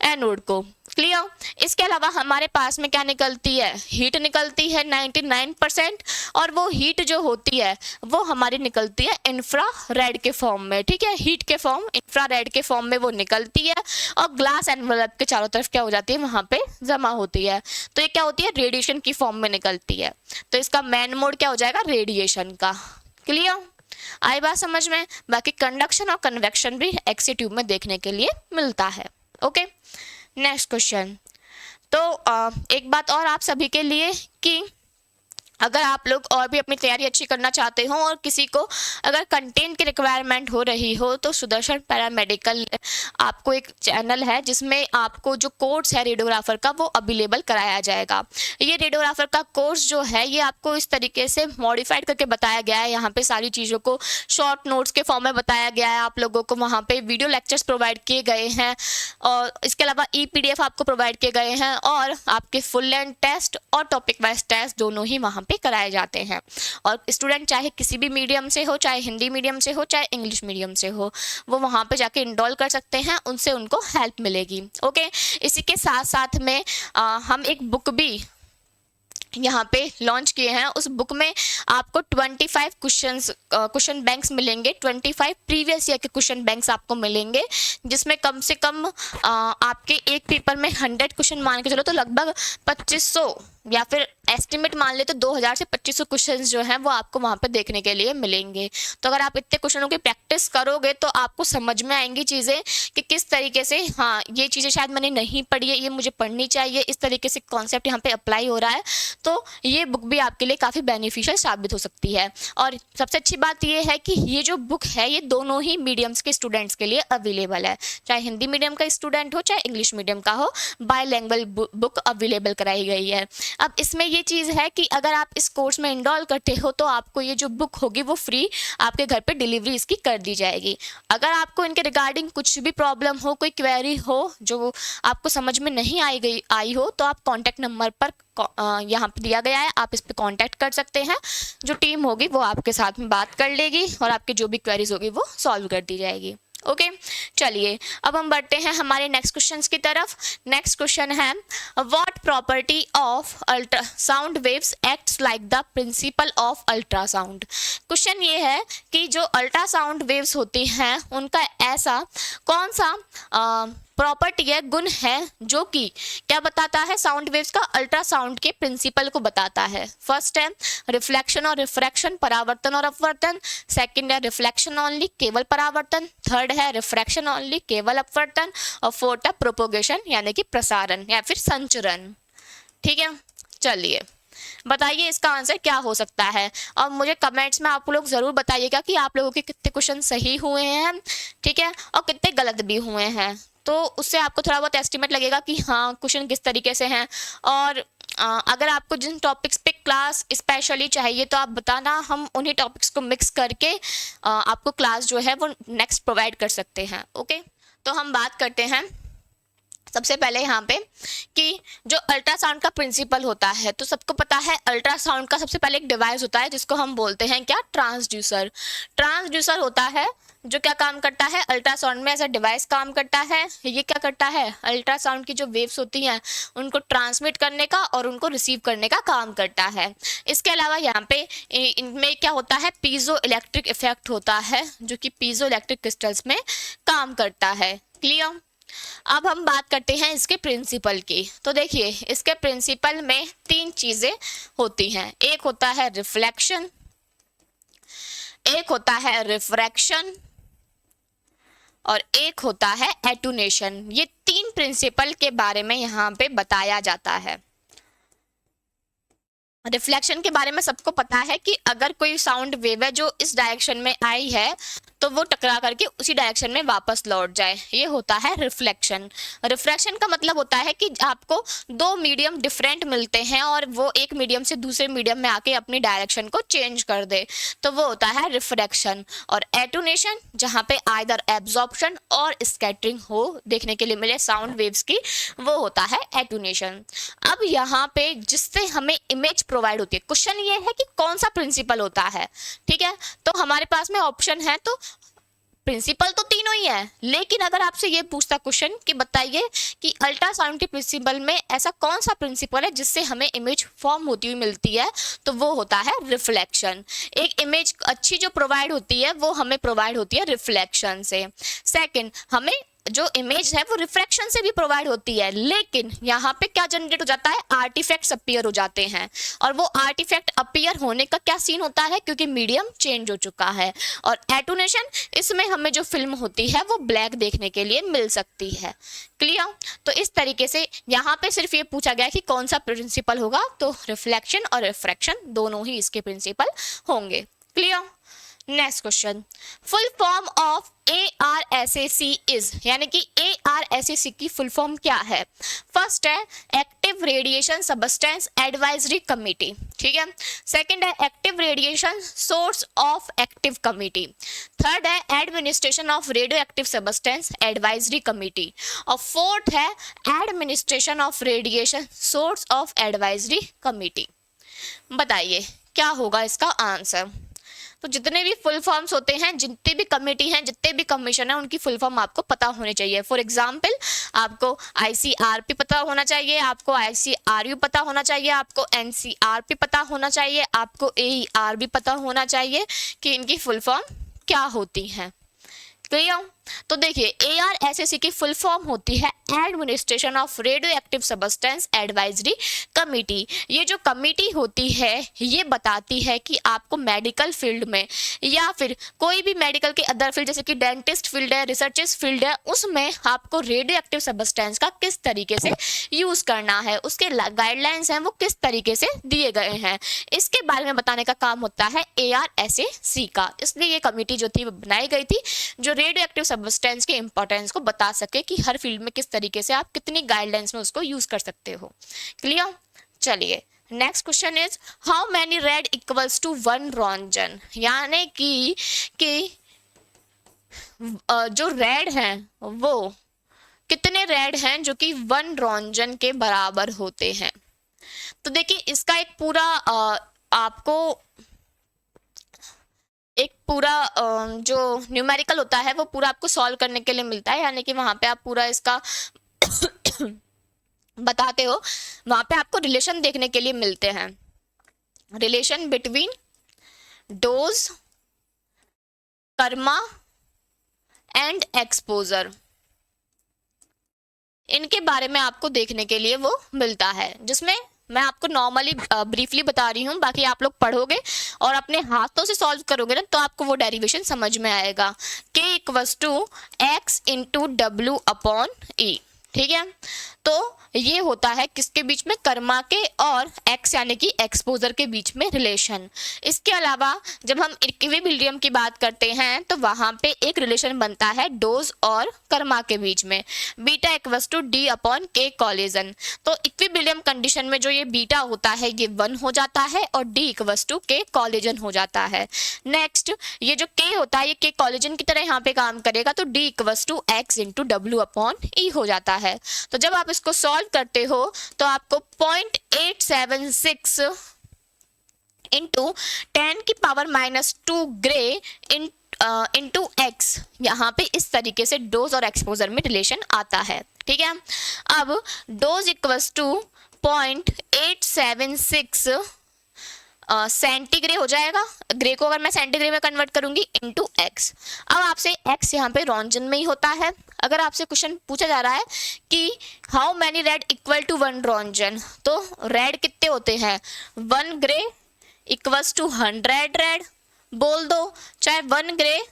एनोड को। क्लियर? इसके अलावा हमारे पास में क्या निकलती है, हीट निकलती है 99%, और वो हीट जो होती है वो हमारी निकलती है इंफ्रारेड के फॉर्म में, ठीक है। हीट के फॉर्म, इंफ्रारेड के फॉर्म में वो निकलती है और ग्लास एनवलप के चारों तरफ क्या हो जाती है, वहाँ पे जमा होती है। तो ये क्या होती है, रेडिएशन की फॉर्म में निकलती है। तो इसका मेन मोड क्या हो जाएगा, रेडिएशन का। क्लियर? आई बात समझ में? बाकी कंडक्शन और कन्वेक्शन भी एक्स-रे ट्यूब में देखने के लिए मिलता है। Okay, next question. तो एक बात और आप सभी के लिए कि अगर आप लोग और भी अपनी तैयारी अच्छी करना चाहते हो और किसी को अगर कंटेंट की रिक्वायरमेंट हो रही हो, तो सुदर्शन पैरामेडिकल आपको एक चैनल है जिसमें आपको जो कोर्स है रेडियोग्राफर का वो अवेलेबल कराया जाएगा। ये रेडियोग्राफर का कोर्स जो है ये आपको इस तरीके से मॉडिफाइड करके बताया गया है। यहाँ पे सारी चीज़ों को शॉर्ट नोट्स के फॉर्म में बताया गया है। आप लोगों को वहाँ पे वीडियो लेक्चर्स प्रोवाइड किए गए हैं और इसके अलावा PDF आपको प्रोवाइड किए गए हैं, और आपके फुल लेंथ टेस्ट और टॉपिक वाइज टेस्ट दोनों ही वहाँ पे कराए जाते हैं। और स्टूडेंट चाहे किसी भी मीडियम से हो, चाहे हिंदी मीडियम से हो, चाहे इंग्लिश मीडियम से हो, वो वहाँ पे जाके इनरोल कर सकते हैं, उनसे उनको हेल्प मिलेगी। ओके, इसी के साथ साथ में हम एक बुक भी यहाँ पे लॉन्च किए हैं। उस बुक में आपको 25 क्वेश्चन बैंक्स मिलेंगे, 25 प्रीवियस ईयर के क्वेश्चन बैंक्स आपको मिलेंगे, जिसमें कम से कम आपके एक पेपर में 100 क्वेश्चन मान के चलो तो लगभग 2500 या फिर एस्टिमेट मान ले तो 2000 से 2500 क्वेश्चन जो हैं वो आपको वहाँ पे देखने के लिए मिलेंगे। तो अगर आप इतने क्वेश्चनों की प्रैक्टिस करोगे तो आपको समझ में आएंगी चीज़ें कि किस तरीके से, हाँ ये चीज़ें शायद मैंने नहीं पढ़ी है, ये मुझे पढ़नी चाहिए, इस तरीके से कॉन्सेप्ट यहाँ पे अप्लाई हो रहा है। तो ये बुक भी आपके लिए काफ़ी बेनिफिशियल साबित हो सकती है। और सबसे अच्छी बात ये है कि ये जो बुक है ये दोनों ही मीडियम्स के स्टूडेंट्स के लिए अवेलेबल है, चाहे हिंदी मीडियम का स्टूडेंट हो चाहे इंग्लिश मीडियम का हो, बायलैंग्वेज बुक अवेलेबल कराई गई है। अब इसमें ये चीज़ है कि अगर आप इस कोर्स में इनरोल करते हो तो आपको ये जो बुक होगी वो फ्री आपके घर पे डिलीवरी इसकी कर दी जाएगी। अगर आपको इनके रिगार्डिंग कुछ भी प्रॉब्लम हो, कोई क्वेरी हो जो आपको समझ में नहीं आई हो, तो आप कॉन्टैक्ट नंबर पर यहाँ पे दिया गया है, आप इस पर कॉन्टैक्ट कर सकते हैं। जो टीम होगी वो आपके साथ में बात कर लेगी और आपकी जो भी क्वेरीज होगी वो सॉल्व कर दी जाएगी। ओके, चलिए अब हम बढ़ते हैं हमारे नेक्स्ट क्वेश्चंस की तरफ। नेक्स्ट क्वेश्चन है, what property of ultrasound waves acts like the principle of ultrasound. Question ये है कि जो अल्ट्रासाउंड वेव्स होती हैं उनका ऐसा कौन सा प्रॉपर्टी है, गुण है, जो कि क्या बताता है, साउंड वेव्स का अल्ट्रासाउंड के प्रिंसिपल को बताता है। फर्स्ट है रिफ्लेक्शन और रिफ्रैक्शन, परावर्तन और अपवर्तन। सेकंड है रिफ्लेक्शन ओनली, केवल परावर्तन। थर्ड है रिफ्रैक्शन ओनली, केवल अपवर्तन। और फोर्थ है प्रोपोगेशन यानी कि प्रसारण या फिर संचरण। ठीक है, चलिए बताइए इसका आंसर क्या हो सकता है और मुझे कमेंट्स में आप लोग ज़रूर बताइएगा कि आप लोगों के कितने क्वेश्चन सही हुए हैं, ठीक है, और कितने गलत भी हुए हैं। तो उससे आपको थोड़ा बहुत एस्टिमेट लगेगा कि हाँ क्वेश्चन किस तरीके से हैं। और अगर आपको जिन टॉपिक्स पे क्लास स्पेशली चाहिए तो आप बताना, हम उन्हीं टॉपिक्स को मिक्स करके आपको क्लास जो है वो नेक्स्ट प्रोवाइड कर सकते हैं। ओके, तो हम बात करते हैं सबसे पहले यहाँ पे कि जो अल्ट्रासाउंड का प्रिंसिपल होता है, तो सबको पता है अल्ट्रासाउंड का सबसे पहले एक डिवाइस होता है जिसको हम बोलते हैं क्या, ट्रांसड्यूसर। ट्रांसड्यूसर होता है जो क्या काम करता है, अल्ट्रासाउंड में ऐसा डिवाइस काम करता है। ये क्या करता है, अल्ट्रासाउंड की जो वेव्स होती हैं उनको ट्रांसमिट करने का और उनको रिसीव करने का काम करता है। इसके अलावा यहाँ पे इनमें क्या होता है, पीजो इलेक्ट्रिक इफेक्ट होता है जो कि पीजो इलेक्ट्रिक क्रिस्टल्स में काम करता है। क्लियर। अब हम बात करते हैं इसके प्रिंसिपल की। तो देखिए इसके प्रिंसिपल में तीन चीजें होती हैं, एक होता है रिफ्लेक्शन, एक होता है रिफ्रैक्शन और एक होता है एटूनेशन। ये तीन प्रिंसिपल के बारे में यहाँ पे बताया जाता है। रिफ्लेक्शन के बारे में सबको पता है कि अगर कोई साउंड वेव है जो इस डायरेक्शन में आई है तो वो टकरा करके उसी डायरेक्शन में वापस लौट जाए, ये होता है रिफ्लेक्शन। रिफ्रैक्शन का मतलब होता है कि आपको दो मीडियम डिफरेंट मिलते हैं और वो एक मीडियम से दूसरे मीडियम में आके अपनी डायरेक्शन को चेंज कर दे, तो वो होता है रिफ्रैक्शन। और एटूनेशन, जहाँ पे आइदर एब्जॉर्प्शन और स्कैटरिंग हो, देखने के लिए मिले साउंड वेव्स की, वो होता है एटूनेशन। अब यहाँ पे जिससे हमें इमेज प्रोवाइड होती है, क्वेश्चन ये है कि कौन सा प्रिंसिपल होता है। ठीक है, तो हमारे पास में ऑप्शन है, तो प्रिंसिपल तो तीनों ही है, लेकिन अगर आपसे ये पूछता क्वेश्चन कि बताइए कि अल्ट्रासाउंड के प्रिंसिपल में ऐसा कौन सा प्रिंसिपल है जिससे हमें इमेज फॉर्म होती हुई मिलती है, तो वो होता है रिफ्लेक्शन। एक इमेज अच्छी जो प्रोवाइड होती है वो हमें प्रोवाइड होती है रिफ्लेक्शन से। सेकंड, हमें जो इमेज है वो रिफ्रैक्शन से भी प्रोवाइड होती है, लेकिन यहाँ पे क्या जनरेट हो जाता है, आर्टिफैक्ट्स अपीयर हो जाते हैं। और वो आर्टिफैक्ट अपीयर होने का क्या सीन होता है, क्योंकि मीडियम चेंज हो चुका है। और एटूनेशन, इसमें हमें जो फिल्म होती है वो ब्लैक देखने के लिए मिल सकती है। क्लियर। तो इस तरीके से यहाँ पे सिर्फ ये पूछा गया कि कौन सा प्रिंसिपल होगा, तो रिफ्लेक्शन और रिफ्रैक्शन दोनों ही इसके प्रिंसिपल होंगे। Clear. Next question, full form of ARSAC is, यानी कि ARSAC की फुल फॉर्म क्या है। फर्स्ट है active radiation substance advisory committee, ठीक है। सेकंड है active radiation source of active committee. Third है administration of radioactive substance advisory committee. और फोर्थ है administration of radiation source of advisory committee. बताइए क्या होगा इसका आंसर। तो जितने भी फुल फॉर्म्स होते हैं, जितने भी कमेटी हैं, जितने भी कमीशन है, उनकी फुल फॉर्म आपको पता होनी चाहिए। फॉर एग्जांपल आपको ICRP पता होना चाहिए, आपको ICRU पता होना चाहिए, आपको NCRP पता होना चाहिए, आपको AER भी पता होना चाहिए कि इनकी फुल फॉर्म क्या होती है। क्लियर। तो देखिए ARSAC की फुल फॉर्म होती है administration of radioactive substance advisory committee. ये जो कमेटी होती है ये बताती है कि आपको मेडिकल फील्ड में या फिर कोई भी मेडिकल के अदर फील्ड जैसे कि डेंटिस्ट फील्ड है, रिसर्चेस फील्ड है, उसमें आपको रेडियो एक्टिव सब्सटेंस का किस तरीके से यूज करना है, उसके गाइडलाइंस हैं वो किस तरीके से दिए गए हैं, इसके बारे में बताने का काम होता है ARSAC का। इसलिए ये कमेटी जो थी वो बनाई गई थी जो रेडियो एक्टिव सब्सटेंस के इंपॉर्टेंस को बता सके कि हर फील्ड में किस तरीके से आप कितनी गाइडलाइंस में उसको यूज कर सकते हो। क्लियर? चलिए next question is how many rad equals to 1 roentgen, यानी कि जो रेड हैं वो कितने रेड हैं जो कि 1 रॉन्जन के बराबर होते हैं। तो देखिए इसका एक पूरा आपको एक पूरा जो न्यूमेरिकल होता है वो पूरा आपको सॉल्व करने के लिए मिलता है, यानी कि वहां पे आप पूरा इसका बताते हो, वहां पे आपको रिलेशन देखने के लिए मिलते हैं, relation between dose, Karma and exposure, इनके बारे में आपको देखने के लिए वो मिलता है, जिसमें मैं आपको नॉर्मली ब्रीफली बता रही हूँ, बाकी आप लोग पढ़ोगे और अपने हाथों से सॉल्व करोगे ना तो आपको वो डेरिवेशन समझ में आएगा। K equals to X into W upon E, ठीक है। तो ये होता है किसके बीच में, कर्मा के और X यानी कि एक्सपोजर के बीच में रिलेशन। इसके अलावा जब हम इक्विलिब्रियम की बात करते हैं तो वहां पे एक रिलेशन बनता है डोज और कर्मा के बीच में, beta equals to D upon K collision. तो इक्विलिब्रियम कंडीशन में जो ये बीटा होता है ये 1 हो जाता है और D equals to K collision हो जाता है। नेक्स्ट ये जो K होता है ये K कॉलिजन की तरह यहाँ पे काम करेगा, तो D equals to X into W upon E हो जाता है। तो जब आप इसको सॉल्व करते हो तो आपको 0.876 इंटू 10 की पावर -2 ग्रे इंटू X यहाँ पे इस तरीके से डोज और एक्सपोजर में रिलेशन आता है, ठीक है। अब डोज इक्वल्स टू 0.876 सेंटीग्रेड हो जाएगा, ग्रे को अगर मैं सेंटीग्रेड में कन्वर्ट करूंगी इंटू X। अब आपसे X यहाँ पे रॉन्जन में ही होता है। अगर आपसे क्वेश्चन पूछा जा रहा है कि how many rad equal to 1 roentgen, तो रेड कितने होते हैं, 1 ग्रे इक्वल्स टू 100 रेड बोल दो, चाहे 1 ग्रे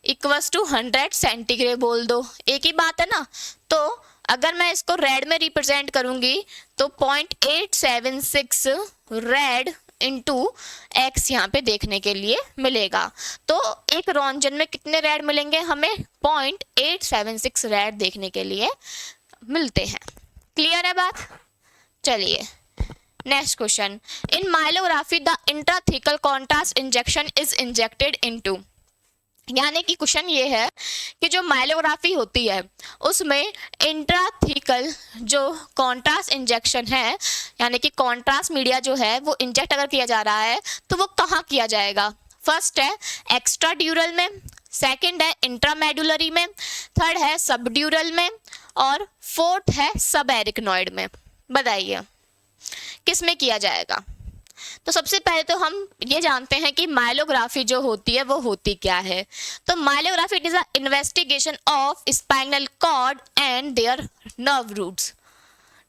इक्वल्स टू 100 सेंटीग्रेड बोल दो, एक ही बात है ना। तो अगर मैं इसको रेड में रिप्रेजेंट करूंगी तो 0.876 रेड इंटू X यहाँ पे देखने के लिए मिलेगा। तो एक रॉन्जन में कितने रेड मिलेंगे, हमें 0.876 रेड देखने के लिए मिलते हैं। क्लियर है बात? चलिए next question, in माइलोग्राफी the intrathecal contrast injection is injected into, यानी कि क्वेश्चन ये है कि जो माइलोग्राफी होती है उसमें इंट्राथीकल जो कॉन्ट्रास्ट इंजेक्शन है, यानी कि कॉन्ट्रास्ट मीडिया जो है वो इंजेक्ट अगर किया जा रहा है तो वो कहाँ किया जाएगा। फर्स्ट है एक्स्ट्रा ड्यूरल में, सेकंड है इंट्रामेडुलरी में, थर्ड है सबड्यूरल में और फोर्थ है सब एरिकनॉइड में। बताइए किस में किया जाएगा। तो सबसे पहले तो हम ये जानते हैं कि माइलोग्राफी जो होती है वो होती क्या है। तो myelography it is a investigation of spinal cord and their nerve roots,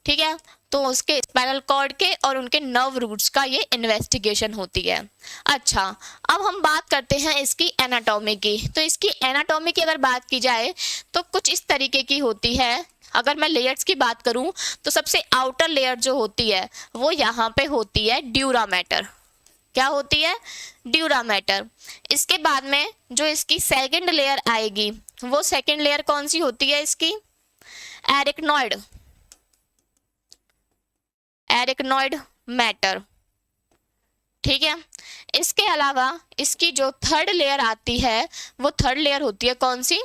ठीक है। तो उसके स्पाइनल कॉर्ड के और उनके नर्व रूट्स का ये इन्वेस्टिगेशन होती है। अच्छा अब हम बात करते हैं इसकी एनाटॉमी की। तो इसकी एनाटॉमी की अगर बात की जाए तो कुछ इस तरीके की होती है। अगर मैं लेयर्स की बात करूं तो सबसे आउटर लेयर जो होती है वो यहाँ पे होती है ड्यूरा मैटर। क्या होती है? Dura mater. इसके बाद में जो इसकी सेकंड लेयर आएगी वो सेकंड लेयर कौन सी होती है इसकी? एरिकनॉइड, एरिकनॉइड मैटर, ठीक है। इसके अलावा इसकी जो थर्ड लेयर आती है वो थर्ड लेयर होती है कौन सी?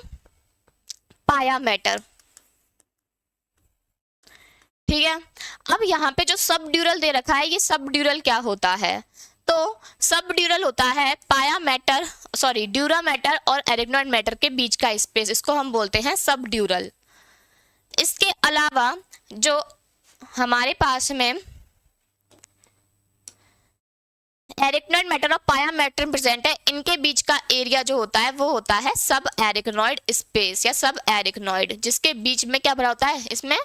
पाया मैटर, ठीक है। अब यहाँ पे जो सब ड्यूरल दे रखा है ये सब ड्यूरल क्या होता है? तो सब ड्यूरल होता है पाया मैटर ड्यूरा मैटर और एरिकनॉइड मैटर के बीच का स्पेस, इसको हम बोलते हैं सब ड्यूरल। इसके अलावा जो हमारे पास में एरिकनॉइड मैटर और पाया मैटर प्रेजेंट है, इनके बीच का एरिया जो होता है वो होता है सब एरिकनॉइड स्पेस या सब एरिकनॉइड, जिसके बीच में क्या भरा होता है, इसमें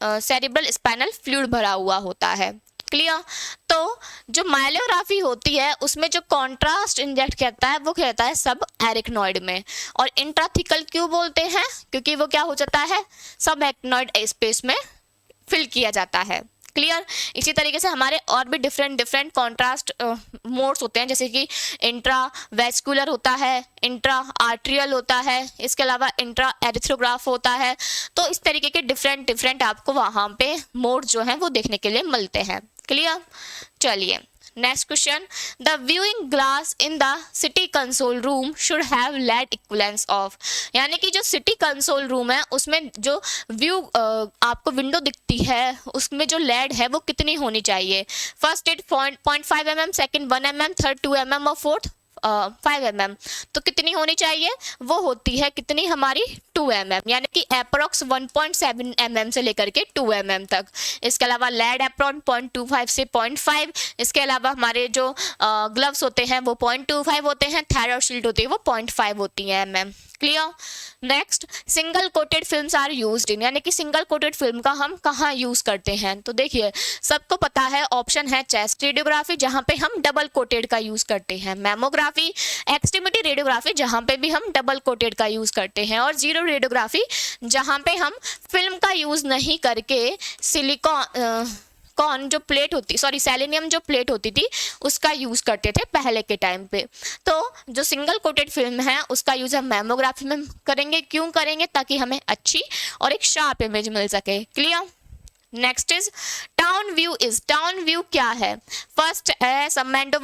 सेरिब्रल स्पाइनल फ्लूइड भरा हुआ होता है। क्लियर। तो जो माइलोग्राफी होती है उसमें जो कॉन्ट्रास्ट इंजेक्ट करता है वो कहता है सब एरिकनॉइड में, और इंट्राथिकल क्यों बोलते हैं, क्योंकि वो क्या हो जाता है, सब एरिकनॉइड स्पेस में फिल किया जाता है। क्लियर। इसी तरीके से हमारे और भी डिफरेंट कॉन्ट्रास्ट मोड्स होते हैं, जैसे कि इंट्रा वेस्कुलर होता है, इंट्रा आर्ट्रियल होता है, इसके अलावा इंट्रा एरिथ्रोग्राफ होता है। तो इस तरीके के डिफरेंट आपको वहाँ पे मोड जो है वो देखने के लिए मिलते हैं। क्लियर। चलिए next question, the viewing glass in the city console room should have led equivalence of, यानी कि जो सिटी कंसोल रूम है उसमें जो व्यू आपको विंडो दिखती है उसमें जो लेड है वो कितनी होनी चाहिए। First it 0.5 mm, second 1 mm, third 2 mm और फोर्थ 5 mm। तो कितनी होनी चाहिए, वो होती है कितनी हमारी 2 mm, यानी कि अप्रोक्स 1.7 mm से लेकर के 2 mm तक। इसके अलावा लेड एप्रॉन 0.25 से 0.5, इसके अलावा हमारे जो ग्लव्स होते हैं वो 0.25 होते हैं, थायर और शील्ड होती है वो 0.5 होती है mm। Clear. Next, single coated films are used in, यानी कि सिंगल कोटेड फिल्म का हम कहाँ यूज करते हैं। तो देखिए सबको पता है ऑप्शन है चेस्ट रेडियोग्राफी जहाँ पे हम डबल कोटेड का यूज करते हैं, मैमोग्राफी, एक्सट्रीमिटी रेडियोग्राफी जहाँ पे भी हम डबल कोटेड का यूज करते हैं, और जीरो रेडियोग्राफी जहाँ पे हम फिल्म का यूज नहीं करके सिलिकॉन जो प्लेट होती, सॉरी सेलेनियम जो प्लेट होती थी उसका यूज करते थे पहले के टाइम पे। तो जो सिंगल कोटेड फिल्म है उसका यूज हम मैमोग्राफी में करेंगे। क्यों करेंगे, ताकि हमें अच्छी और एक शार्प इमेज मिल सके। Clear. Next is town view is, town view क्या है। फर्स्ट है सबमेंडो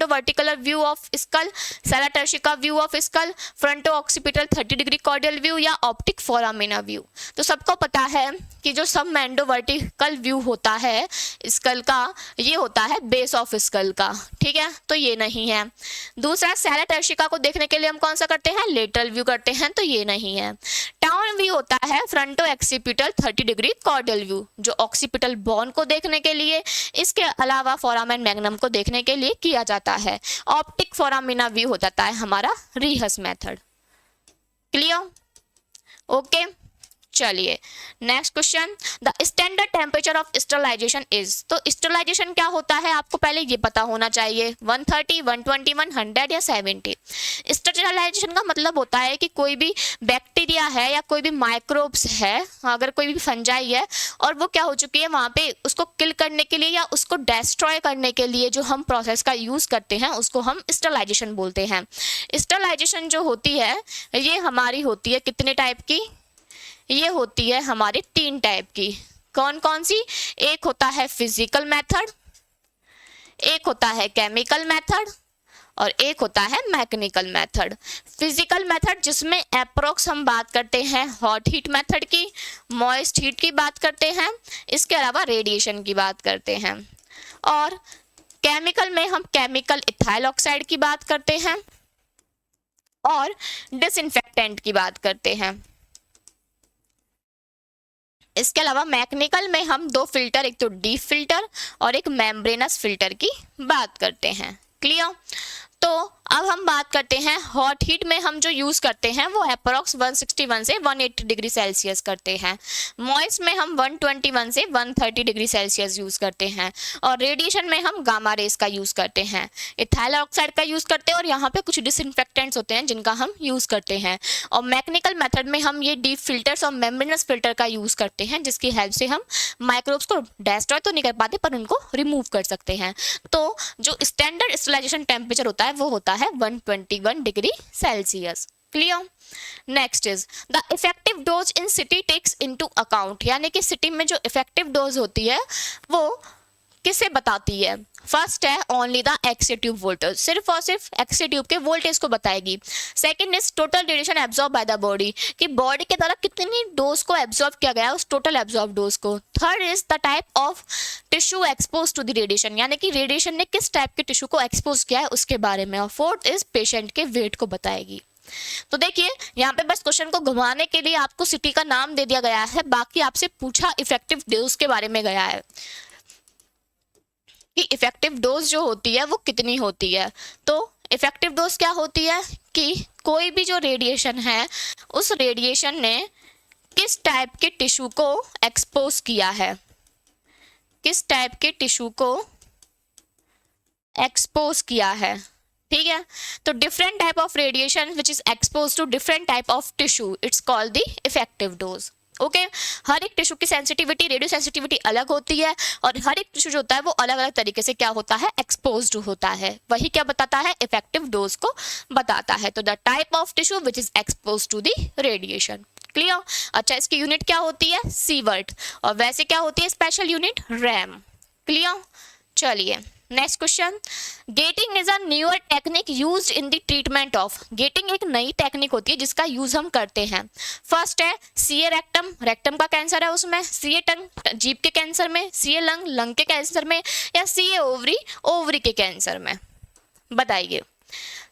वर्टिकुलर व्यू ऑफ स्कल, सेराटर्शिका view of skull, fronto occipital 30 degree caudal view या ऑप्टिक फोरामिना व्यू। तो सबको पता है कि जो सबमेंडो वर्टिकल व्यू होता है स्कल का, ये होता है बेस ऑफ स्कल का, ठीक है, तो ये नहीं है। दूसरा सेराटर्शिका को देखने के लिए हम कौन सा करते हैं, लेटरल व्यू करते हैं, तो ये नहीं है। टाउन व्यू होता है fronto occipital 30 degree caudal view, जो ऑक्सीपिटल बोन को देखने के लिए, इसके अलावा फोरामेन मैग्नम को देखने के लिए किया जाता है। ऑप्टिक फोरामिना व्यू हो जाता है हमारा रिहर्स मेथड। क्लियर। ओके। चलिए next question, the standard temperature of sterilisation is. तो स्टरलाइजेशन क्या होता है आपको पहले ये पता होना चाहिए, 130, 120, 100 या 70। स्टरलाइजेशन का मतलब होता है कि कोई भी बैक्टीरिया है या कोई भी माइक्रोब्स है, अगर कोई भी फंजाई है और वो क्या हो चुकी है वहाँ पे, उसको किल करने के लिए या उसको डिस्ट्रॉय करने के लिए जो हम प्रोसेस का यूज करते हैं उसको हम स्टरलाइजेशन बोलते हैं। स्टरलाइजेशन जो होती है ये हमारी होती है कितने टाइप की, ये होती है हमारे 3 टाइप की। कौन कौन सी, एक होता है फिजिकल मेथड, एक होता है केमिकल मेथड और एक होता है मैकेनिकल मेथड। फिजिकल मेथड जिसमें अप्रोक्स हम बात करते हैं हॉट हीट मेथड की, मॉइस्ट हीट की बात करते हैं, इसके अलावा रेडिएशन की बात करते हैं। और केमिकल में हम केमिकल इथाइल ऑक्साइड की बात करते हैं और डिसइंफेक्टेंट की बात करते हैं। इसके अलावा मैकेनिकल में हम 2 फिल्टर, एक तो डीप फिल्टर और एक मेम्ब्रेनस फिल्टर की बात करते हैं। क्लियर। तो अब हम बात करते हैं हॉट हीट में हम जो यूज़ करते हैं वो अप्रोक्स 161 से 180 डिग्री सेल्सियस करते हैं। मॉइस्ट में हम 121 से 130 डिग्री सेल्सियस यूज़ करते हैं और रेडिएशन में हम गामा रेस का यूज़ करते हैं, इथाइल ऑक्साइड का यूज़ करते हैं और यहाँ पे कुछ डिसइंफेक्टेंट्स होते हैं जिनका हम यूज़ करते हैं। और मैकेनिकल मेथड में हम ये डीप फिल्टर्स और मेम्ब्रेनस फिल्टर का यूज़ करते हैं जिसकी हेल्प से हम माइक्रोब्स को डिस्ट्रॉय तो नहीं कर पाते पर उनको रिमूव कर सकते हैं। तो जो स्टैंडर्ड स्टरलाइजेशन टेम्परेचर होता है वो होता है 121 degree Celsius. Clear. Next is the effective dose in CT takes into account, यानी कि सिटी में जो इफेक्टिव डोज होती है वो किसे बताती है। फर्स्ट है only the x tube voltage, सिर्फ और सिर्फ एक्स ट्यूब के वोल्टेज को बताएगी। Second is total radiation absorb by the body, कि बॉडी के द्वारा कितनी डोज को एब्जॉर्ब किया गया है उस टोटल एब्जॉर्ब डोज को। Third is the type of tissue expose to the radiation, यानी कि रेडिएशन ने किस टाइप के टिश्यू को एक्सपोज किया है उसके बारे में। और फोर्थ इज पेशेंट के वेट को बताएगी। तो देखिए यहाँ पे बस क्वेश्चन को घुमाने के लिए आपको सिटी का नाम दे दिया गया है, बाकी आपसे पूछा इफेक्टिव डोज के बारे में गया है। कि इफेक्टिव डोज जो होती है वो कितनी होती है। तो इफेक्टिव डोज क्या होती है कि कोई भी जो रेडिएशन है उस रेडिएशन ने किस टाइप के टिश्यू को एक्सपोज किया है, किस टाइप के टिश्यू को एक्सपोज किया है। ठीक है, तो different type of radiation which is expose to different type of tissue, it's called the effective dose. Okay, हर एक टिश्यू की सेंसिटिविटी, रेडियो सेंसिटिविटी अलग होती है और हर एक टिश्यू जो होता है वो अलग अलग तरीके से क्या होता है, एक्सपोज्ड होता है। वही क्या बताता है, इफेक्टिव डोज को बताता है। तो the type of tissue which is expose to the radiation. Clear? अच्छा, इसकी यूनिट क्या होती है, सीवर्ट, और वैसे क्या होती है स्पेशल यूनिट, रैम। क्लियर? चलिए next question, getting is a newer technique used in the treatment of. Getting एक नई टेक्निक होती है जिसका यूज हम करते हैं। फर्स्ट है सीए रेक्टम, रेक्टम का कैंसर है उसमें, सीए टंग, जीभ के कैंसर में, सीए लंग, लंग के कैंसर में, या सीए ओवरी, ओवरी के कैंसर में, बताइए।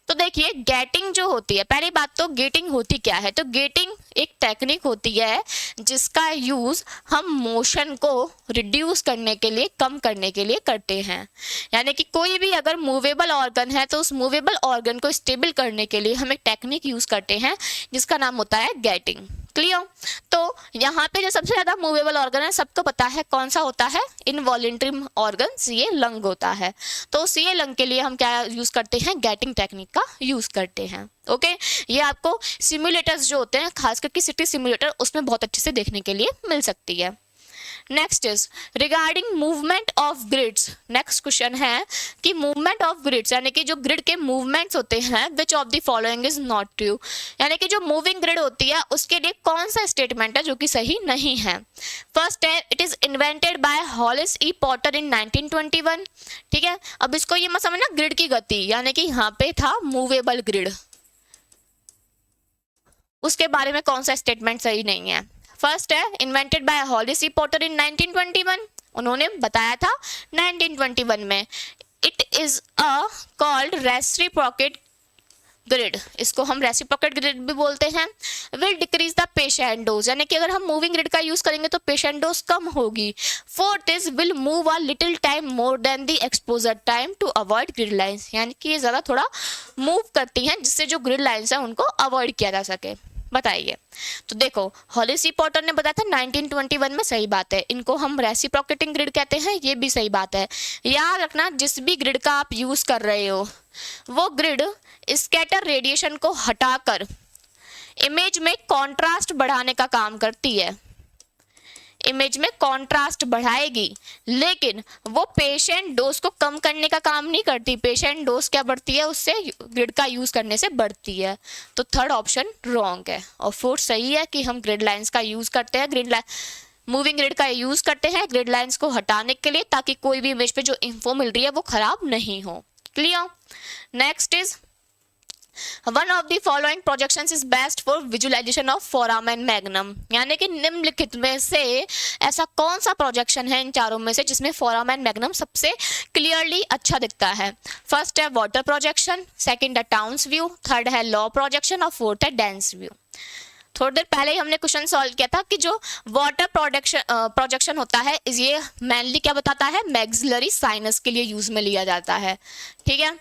तो देखिए गेटिंग जो होती है, पहली बात तो गेटिंग होती क्या है, तो गेटिंग एक टेक्निक होती है जिसका यूज हम मोशन को रिड्यूस करने के लिए, कम करने के लिए करते हैं। यानी कि कोई भी अगर मूवेबल ऑर्गन है तो उस मूवेबल ऑर्गन को स्टेबल करने के लिए हम एक टेक्निक यूज करते हैं जिसका नाम होता है गेटिंग। क्लियर? तो यहाँ पे जो सबसे ज्यादा मूवेबल ऑर्गन है सबको पता है कौन सा होता है, इनवॉलेंट्री ऑर्गन सीए लंग होता है। तो सीए लंग के लिए हम क्या यूज करते हैं, गेटिंग टेक्निक का यूज करते हैं। ओके, ये आपको सिमुलेटर्स जो होते हैं, खास करके सिटी सिमुलेटर, उसमें बहुत अच्छे से देखने के लिए मिल सकती है। Next is regarding movement of grids. Next question है कि मूवमेंट ऑफ ग्रिड्स, यानी कि जो ग्रिड के मूवमेंट्स होते हैं, which of the following is not true, यानी कि जो मूविंग ग्रिड होती है उसके लिए कौन सा स्टेटमेंट है जो कि सही नहीं है। फर्स्ट है it is invented by Hollis E Potter in 1921। ठीक है, अब इसको ये मत समझना ग्रिड की गति, यानी कि यहाँ पे था मूवेबल ग्रिड, उसके बारे में कौन सा स्टेटमेंट सही नहीं है। फर्स्ट है invented by Hollis E Potter in 1921, उन्होंने बताया था 1921 में। It is a called reciprocate grid, इसको हम रेसिप्रोकेट ग्रिड भी बोलते हैं। Will decrease the patient dose, यानी कि अगर हम मूविंग ग्रिड का यूज करेंगे तो पेशेंट डोज कम होगी। Fourth is will move a little time more than the exposure time to avoid grid lines, यानी कि ये ज्यादा थोड़ा मूव करती हैं जिससे जो ग्रिड लाइंस है उनको अवॉइड किया जा सके। बताइए। तो देखो हॉलिस ई पॉटर ने बताया था 1921 में, सही बात है। इनको हम रेसिप्रोकेटिंग ग्रिड कहते हैं, ये भी सही बात है। याद रखना जिस भी ग्रिड का आप यूज कर रहे हो वो ग्रिड स्कैटर रेडिएशन को हटाकर इमेज में कॉन्ट्रास्ट बढ़ाने का काम करती है, इमेज में कॉन्ट्रास्ट बढ़ाएगी, लेकिन वो पेशेंट डोज को कम करने का काम नहीं करती। पेशेंट डोज क्या बढ़ती है, उससे ग्रिड का यूज करने से बढ़ती है। तो थर्ड ऑप्शन रॉन्ग है। और फोर्थ सही है कि हम ग्रिड लाइंस का यूज करते हैं, ग्रिड लाइन मूविंग ग्रिड का यूज करते हैं ग्रिड लाइंस को हटाने के लिए, ताकि कोई भी इमेज पे जो इंफो मिल रही है वो खराब नहीं हो। Clear? Next is one of the following projections is best for visualisation of foramen magnum, यानी कि निम्नलिखित में से ऐसा कौन सा प्रोजेक्शन है इन चारों में से जिसमें फोरामेन मैग्नम सबसे क्लियरली अच्छा दिखता है। फर्स्ट है वाटर प्रोजेक्शन, सेकंड है टाउन्स व्यू, थर्ड है लॉ प्रोजेक्शन और फोर्थ है डेंस व्यू। थोड़ी देर पहले ही हमने क्वेश्चन सॉल्व किया था कि जो वाटर प्रोजेक्शन होता है ये मेनली क्या बताता है, मैक्सिलरी साइनस के लिए यूज में लिया जाता है। ठीक है,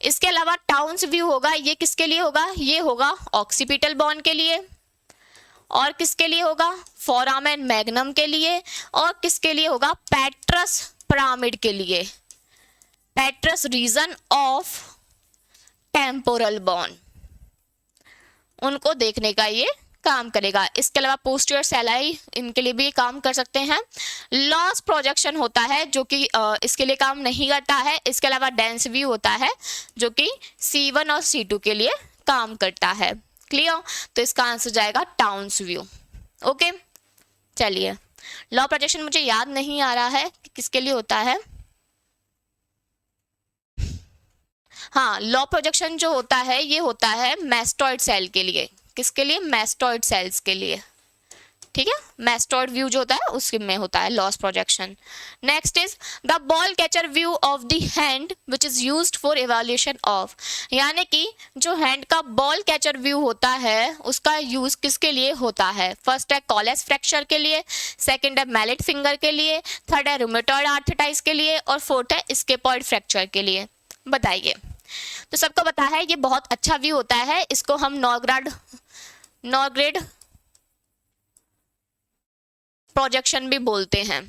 इसके अलावा टाउन्स व्यू होगा, ये किसके लिए होगा, ये होगा ऑक्सीपिटल बोन के लिए, और किसके लिए होगा, फोरामेन मैग्नम के लिए, और किसके लिए होगा, पेट्रस पिरामिड के लिए, petrous region of temporal bone, उनको देखने का ये काम करेगा। इसके अलावा पोस्टीरियर सेलाई इनके लिए भी काम कर सकते हैं। लॉस प्रोजेक्शन होता है जो कि इसके लिए काम नहीं करता है। इसके अलावा डेंस व्यू होता है जो कि C1 और C2 के लिए काम करता है। क्लियर? तो इसका आंसर जाएगा टाउन्स व्यू। ओके, चलिए लॉ प्रोजेक्शन मुझे याद नहीं आ रहा है कि किसके लिए होता है। हाँ, लॉ प्रोजेक्शन जो होता है ये होता है मैस्टॉइड सेल के लिए। किसके लिए? मैस्टॉइड सेल्स के लिए। ठीक है, मैस्टॉइड व्यू जो होता है उसमें होता है loss projection. Next is the ball catcher view of the hand which is used for evaluation of, यानी कि जो हैंड का बॉल कैचर व्यू होता है उसका यूज किसके लिए होता है? फर्स्ट है कॉलेस फ्रैक्चर के लिए, सेकंड है मैलेट फिंगर के लिए, थर्ड है रूमेटॉइड आर्थराइटिस के लिए और फोर्थ है स्केपॉइड फ्रैक्चर के लिए। बताइए। तो सबको पता है ये बहुत अच्छा व्यू होता है, इसको हम नॉर्ग्रेड प्रोजेक्शन भी बोलते हैं।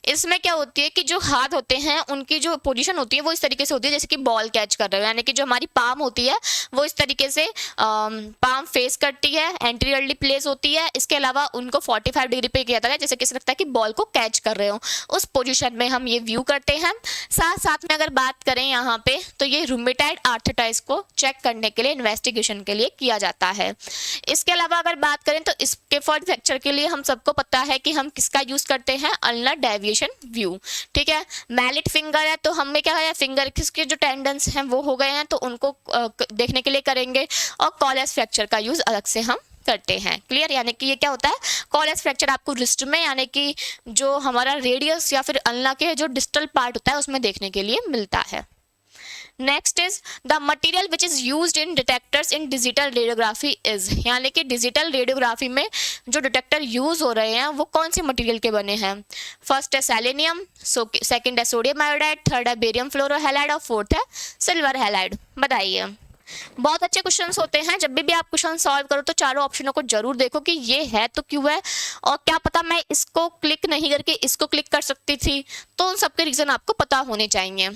इसमें क्या होती है कि जो हाथ होते हैं उनकी जो पोजीशन होती है वो इस तरीके से होती है जैसे कि बॉल कैच कर रहे हो, यानी कि जो हमारी पाम होती है वो इस तरीके से पाम फेस करती है, एंटीरियरली प्लेस होती है। इसके अलावा उनको 45 डिग्री पे किया जाता है जैसे कि लगता है कि बॉल को कैच कर रहे हो, उस पोजीशन में हम ये व्यू करते हैं। साथ साथ में अगर बात करें यहाँ पे तो ये रूमेटॉइड आर्थराइटिस को चेक करने के लिए, इन्वेस्टिगेशन के लिए किया जाता है। इसके अलावा अगर बात करें तो स्केफॉइड फ्रैक्चर के लिए हम सबको पता है कि हम किसका यूज करते हैं? Ulnar deviation view. ठीक है, मैलेट फिंगर है तो हमें क्या है, फिंगर किसके जो टेंडन्स हैं वो हो गए हैं तो उनको देखने के लिए करेंगे, और कॉलेस फ्रैक्चर का यूज अलग से हम करते हैं। क्लियर? यानी कि ये क्या होता है, कॉलेस फ्रैक्चर आपको रिस्ट में, यानी कि जो हमारा रेडियस या फिर अल्ना के जो डिस्टल पार्ट होता है उसमें देखने के लिए मिलता है। Next is the material which is used in detectors in digital radiography is, यानी कि डिजिटल रेडियोग्राफी में जो डिटेक्टर यूज हो रहे हैं वो कौन से मटेरियल के बने हैं? फर्स्ट है सेलेनियम, सेकंड है सोडियम आयोडाइड, थर्ड है बेरियम फ्लोरोहैलाइड और फोर्थ है सिल्वर हैलाइड। बताइए। बहुत अच्छे क्वेश्चंस होते हैं, जब भी आप क्वेश्चन सॉल्व करो तो चारों ऑप्शनों को जरूर देखो कि ये है तो क्यों है, और क्या पता मैं इसको क्लिक नहीं करके इसको क्लिक कर सकती थी, तो उन सबके रीजन आपको पता होने चाहिए।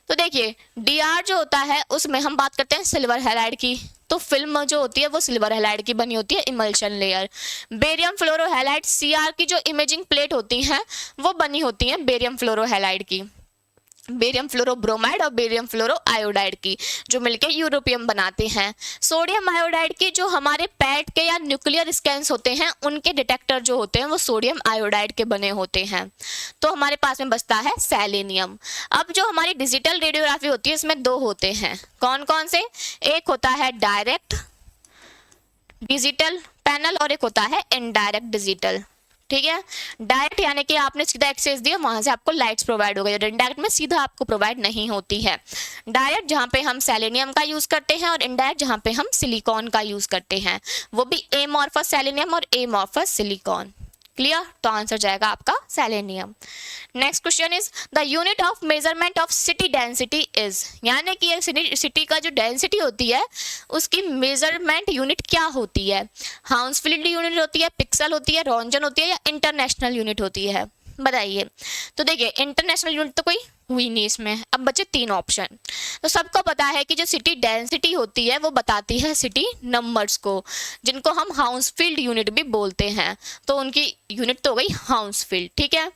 तो देखिए, डीआर जो होता है उसमें हम बात करते हैं सिल्वर हैलाइड की, तो फिल्म जो होती है वो सिल्वर हैलाइड की बनी होती है, इमल्शन लेयर। बेरियम फ्लोरोहैलाइड, सीआर की जो इमेजिंग प्लेट होती हैं वो बनी होती हैं बेरियम फ्लोरोहैलाइड की, बेरियम फ्लोरोब्रोमाइड और बेरियम फ्लोरो आयोडाइड की, जो मिलकर यूरोपियम बनाते हैं। सोडियम आयोडाइड की जो हमारे पैट के या न्यूक्लियर स्कैन्स होते हैं उनके डिटेक्टर जो होते हैं वो सोडियम आयोडाइड के बने होते हैं। तो हमारे पास में बचता है सेलेनियम। अब जो हमारी डिजिटल रेडियोग्राफी होती है इसमें दो होते हैं, कौन कौन से? एक होता है डायरेक्ट डिजिटल पैनल और एक होता है इनडायरेक्ट डिजिटल। ठीक है, डायरेक्ट यानी कि आपने सीधा एक्सेस दिया, वहां से आपको लाइट्स प्रोवाइड हो गई, और इनडायरेक्ट में सीधा आपको प्रोवाइड नहीं होती है। डायरेक्ट जहां पे हम सेलेनियम का यूज करते हैं, और इनडायरेक्ट जहां पे हम सिलिकॉन का यूज करते हैं, वो भी एमॉर्फस सेलेनियम और एमॉर्फस सिलिकॉन। क्लियर? तो आंसर जाएगा आपका selenium. Next question is the unit of measurement of city density is, यानी कि सिटी का जो डेंसिटी होती है उसकी मेजरमेंट यूनिट क्या होती है? हाउसफील्ड यूनिट होती है, पिक्सल होती है, रॉन्जन होती है या इंटरनेशनल यूनिट होती है? बताइए। तो देखिए, इंटरनेशनल यूनिट तो कोई हुई नहीं इसमें। अब बचे तीन ऑप्शन। तो सबको पता है कि जो सिटी डेंसिटी होती है वो बताती है सिटी नंबर्स को, जिनको हम हाउसफील्ड यूनिट भी बोलते हैं। तो उनकी यूनिट तो हो गई हाउसफील्ड। ठीक है,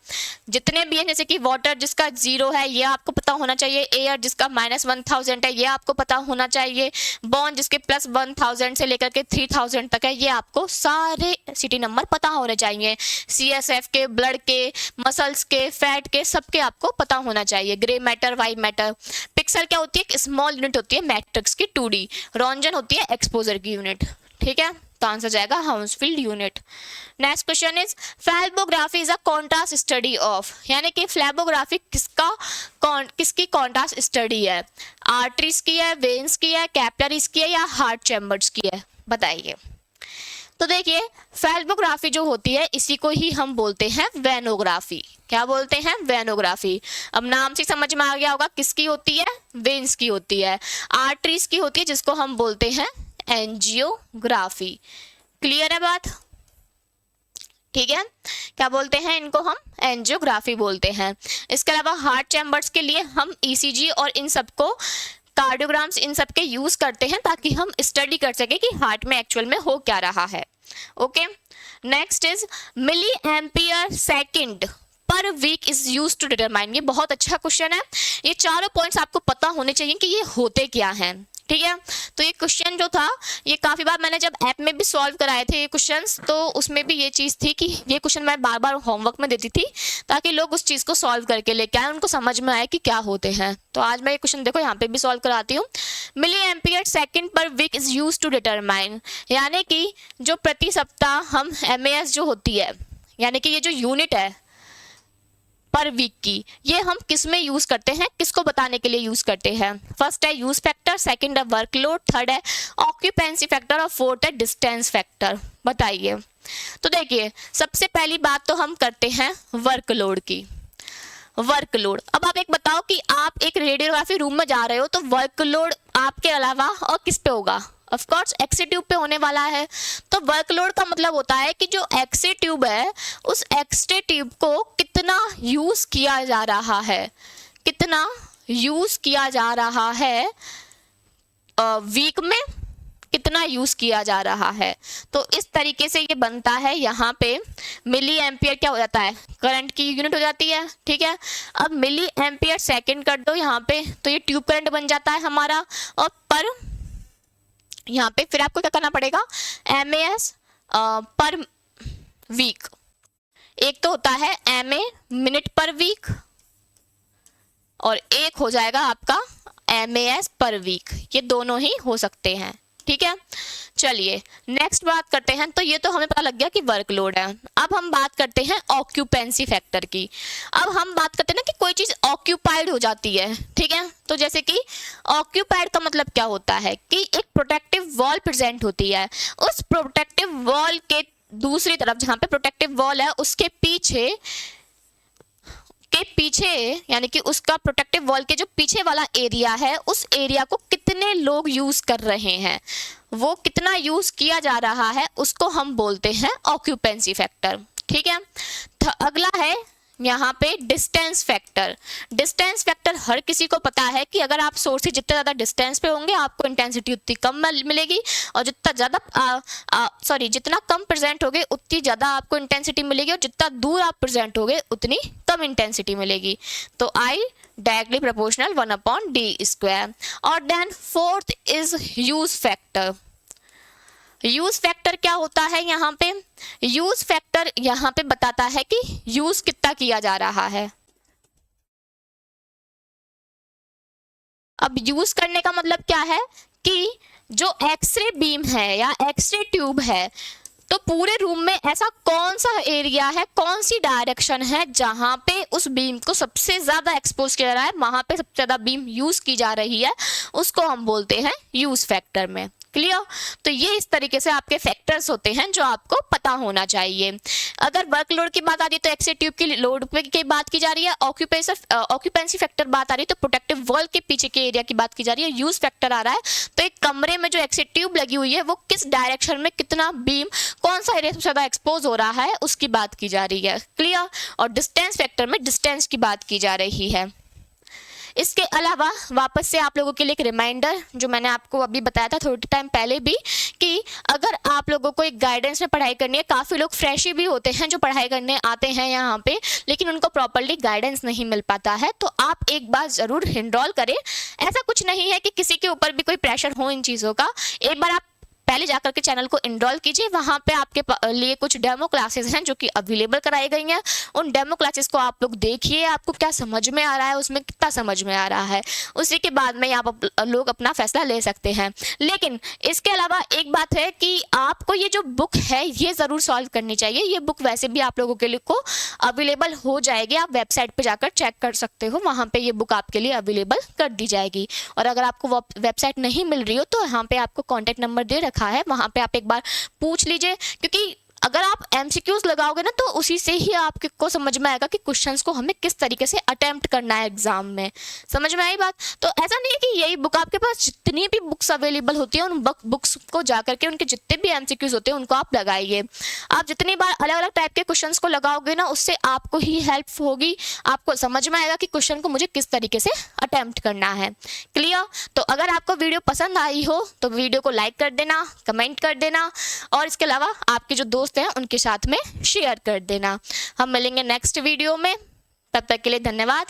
जितने भी हैं जैसे कि वाटर जिसका 0 है ये आपको पता होना चाहिए, एयर जिसका -1000 है ये आपको पता होना चाहिए, बॉन जिसके +1000 से लेकर के 3000 तक है ये आपको सारे सिटी नंबर पता होने चाहिए। CSF के, ब्लड के, मसल्स के, फैट के, सबके आपको पता होना चाहिए। Grey matter, white matter. Pixel क्या होती है? स्मॉल यूनिट होती है मैट्रिक्स की 2D। रॉन्जन होती है एक्सपोजर की यूनिट। ठीक है, तो आंसर जाएगा Hounsfield unit. Next question is phlebography is a contrast study of, यानी कि फ्लैबोग्राफी किसकी कॉन्ट्रास्ट स्टडी है? आर्टरीज की है, वेन्स की है, कैपिलरीज की है या हार्ट चैम्बर्स की है? बताइए। तो देखिए, फ्लैबोग्राफी जो होती है इसी को ही हम बोलते हैं वेनोग्राफी। क्या बोलते हैं? वेनोग्राफी। अब नाम से समझ में आ गया होगा किसकी होती है? वेन्स की होती है। आर्टरीज की होती है जिसको हम बोलते हैं एंजियोग्राफी। क्लियर है बात? ठीक है, क्या बोलते हैं इनको? हम एंजियोग्राफी बोलते हैं। इसके अलावा हार्ट चैम्बर्स के लिए हम ECG और इन सबको, कार्डियोग्राम्स, इन सब के यूज करते हैं ताकि हम स्टडी कर सके कि हार्ट में एक्चुअल में हो क्या रहा है। Okay, next is milliampere second per week is use to determine. ये बहुत अच्छा क्वेश्चन है। ये चारों पॉइंट्स आपको पता होने चाहिए कि ये होते क्या हैं। ठीक है। तो ये क्वेश्चन जो था ये काफ़ी बार मैंने जब ऐप में भी सॉल्व कराए थे ये क्वेश्चंस, तो उसमें भी ये चीज़ थी कि ये क्वेश्चन मैं बार बार होमवर्क में देती थी ताकि लोग उस चीज़ को सॉल्व करके लेके आए, उनको समझ में आए कि क्या होते हैं। तो आज मैं ये क्वेश्चन देखो यहाँ पे भी सॉल्व कराती हूँ। Milliampere second per week is use to determine, यानी कि जो प्रति सप्ताह हम MAS जो होती है, यानी कि ये जो यूनिट है पर वीक की, ये हम किस में यूज करते हैं, किसको बताने के लिए यूज करते हैं। फर्स्ट है यूज फैक्टर, सेकंड है वर्कलोड, थर्ड है ऑक्यूपेंसी फैक्टर और फोर्थ है डिस्टेंस फैक्टर। बताइए। तो देखिए सबसे पहली बात तो हम करते हैं वर्कलोड की। वर्कलोड, अब आप एक बताओ कि आप एक रेडियोग्राफी रूम में जा रहे हो तो वर्कलोड आपके अलावा और किस पे होगा? ऑफ कोर्स एक्स-रे ट्यूब पे होने वाला है। तो वर्कलोड का मतलब होता है कि जो एक्स-रे ट्यूब है उस एक्स-रे ट्यूब को कितना यूज किया जा रहा है, कितना यूज किया जा रहा है वीक में, कितना यूज किया जा रहा है। तो इस तरीके से ये बनता है। यहाँ पे मिली एम्पियर क्या हो जाता है, करंट की यूनिट हो जाती है, ठीक है। अब मिली एम्पियर सेकेंड कर दो यहाँ पे तो ये ट्यूब करंट बन जाता है हमारा, और पर यहाँ पे फिर आपको क्या करना पड़ेगा, MAS पर वीक। एक तो होता है MA मिनट पर वीक और एक हो जाएगा आपका MAS पर वीक, ये दोनों ही हो सकते हैं, ठीक है। चलिए नेक्स्ट बात करते हैं। तो ये तो हमें पता लग गया कि वर्कलोड है। अब हम बात करते हैं ऑक्यूपेंसी फैक्टर की। अब हम बात करते हैं ना कि कोई चीज ऑक्यूपाइड हो जाती है, ठीक है। तो जैसे कि ऑक्यूपाइड का मतलब क्या होता है कि एक प्रोटेक्टिव वॉल प्रेजेंट होती है, उस प्रोटेक्टिव वॉल के दूसरी तरफ जहां पे प्रोटेक्टिव वॉल है उसके पीछे यानी कि उसका प्रोटेक्टिव वॉल के जो पीछे वाला एरिया है उस एरिया को कितने लोग यूज कर रहे हैं, वो कितना यूज किया जा रहा है, उसको हम बोलते हैं ऑक्यूपेंसी फैक्टर, ठीक है। अगला है यहाँ पे डिस्टेंस फैक्टर। डिस्टेंस फैक्टर हर किसी को पता है कि अगर आप सोर्स से जितना ज़्यादा डिस्टेंस पे होंगे आपको इंटेंसिटी उतनी कम मिलेगी, और जितना कम प्रेजेंट होगे उतनी ज़्यादा आपको इंटेंसिटी मिलेगी, और जितना दूर आप प्रेजेंट होगे उतनी कम इंटेंसिटी मिलेगी। तो I डायरेक्टली प्रोपोर्शनल 1/d²। और then fourth is use factor. Use factor क्या होता है यहाँ पे, यूज फैक्टर यहाँ पे बताता है कि यूज कितना किया जा रहा है। अब यूज करने का मतलब क्या है कि जो एक्सरे बीम है या एक्सरे ट्यूब है, तो पूरे रूम में ऐसा कौन सा एरिया है, कौन सी डायरेक्शन है जहां पे उस बीम को सबसे ज्यादा एक्सपोज किया जा रहा है, वहां पे सबसे ज्यादा बीम यूज की जा रही है, उसको हम बोलते हैं यूज फैक्टर में। क्लियर? तो ये इस तरीके से आपके फैक्टर्स होते हैं जो आपको पता होना चाहिए। अगर वर्कलोड की बात आ रही है तो एक्सरे ट्यूब की लोड की बात की जा रही है, ऑक्यूपेंसी फैक्टर बात आ रही है तो प्रोटेक्टिव वॉल के पीछे के एरिया की बात की जा रही है, यूज फैक्टर आ रहा है तो एक कमरे में जो एक्सरे ट्यूब लगी हुई है वो किस डायरेक्शन में कितना बीम कौन सा एरिया सबसे ज्यादा एक्सपोज हो रहा है उसकी बात की जा रही है। क्लियर? और डिस्टेंस फैक्टर में डिस्टेंस की बात की जा रही है। इसके अलावा वापस से आप लोगों के लिए एक रिमाइंडर, जो मैंने आपको अभी बताया था थोड़ी टाइम पहले भी, कि अगर आप लोगों को एक गाइडेंस में पढ़ाई करनी है, काफ़ी लोग फ्रेश ही भी होते हैं जो पढ़ाई करने आते हैं यहाँ पे, लेकिन उनको प्रॉपरली गाइडेंस नहीं मिल पाता है, तो आप एक बार ज़रूर इनरोल करें। ऐसा कुछ नहीं है कि किसी के ऊपर भी कोई प्रेशर हो इन चीज़ों का। एक बार आप पहले जाकर के चैनल को इनरोल कीजिए, वहाँ पे आपके लिए कुछ डेमो क्लासेस हैं जो कि अवेलेबल कराई गई हैं। उन डेमो क्लासेस को आप लोग देखिए, आपको क्या समझ में आ रहा है, उसमें कितना समझ में आ रहा है, उसी के बाद में आप लोग अपना फैसला ले सकते हैं। लेकिन इसके अलावा एक बात है कि आपको ये जो बुक है ये ज़रूर सॉल्व करनी चाहिए। ये बुक वैसे भी आप लोगों के लिए को अवेलेबल हो जाएगी, आप वेबसाइट पर जाकर चेक कर सकते हो, वहाँ पर ये बुक आपके लिए अवेलेबल कर दी जाएगी। और अगर आपको वेबसाइट नहीं मिल रही हो तो यहाँ पर आपको कॉन्टैक्ट नंबर दे रखा है, वहां पे आप एक बार पूछ लीजिए, क्योंकि अगर आप MCQs लगाओगे ना तो उसी से ही आपको समझ में आएगा कि क्वेश्चंस को हमें किस तरीके से अटेम्प्ट करना है एग्जाम में। समझ में आई बात? तो ऐसा नहीं है कि यही बुक, आपके पास जितनी भी बुक्स अवेलेबल होती हैं उन बुक्स को जाकर के उनके जितने भी MCQs होते हैं उनको आप लगाइए। आप जितनी बार अलग अलग टाइप के क्वेश्चंस को लगाओगे ना उससे आपको ही हेल्प होगी, आपको समझ में आएगा कि क्वेश्चन को मुझे किस तरीके से अटेम्प्ट करना है। क्लियर? तो अगर आपको वीडियो पसंद आई हो तो वीडियो को लाइक कर देना, कमेंट कर देना, और इसके अलावा आपके जो दोस्त हैं उनके साथ में शेयर कर देना। हम मिलेंगे नेक्स्ट वीडियो में, तब तक के लिए धन्यवाद।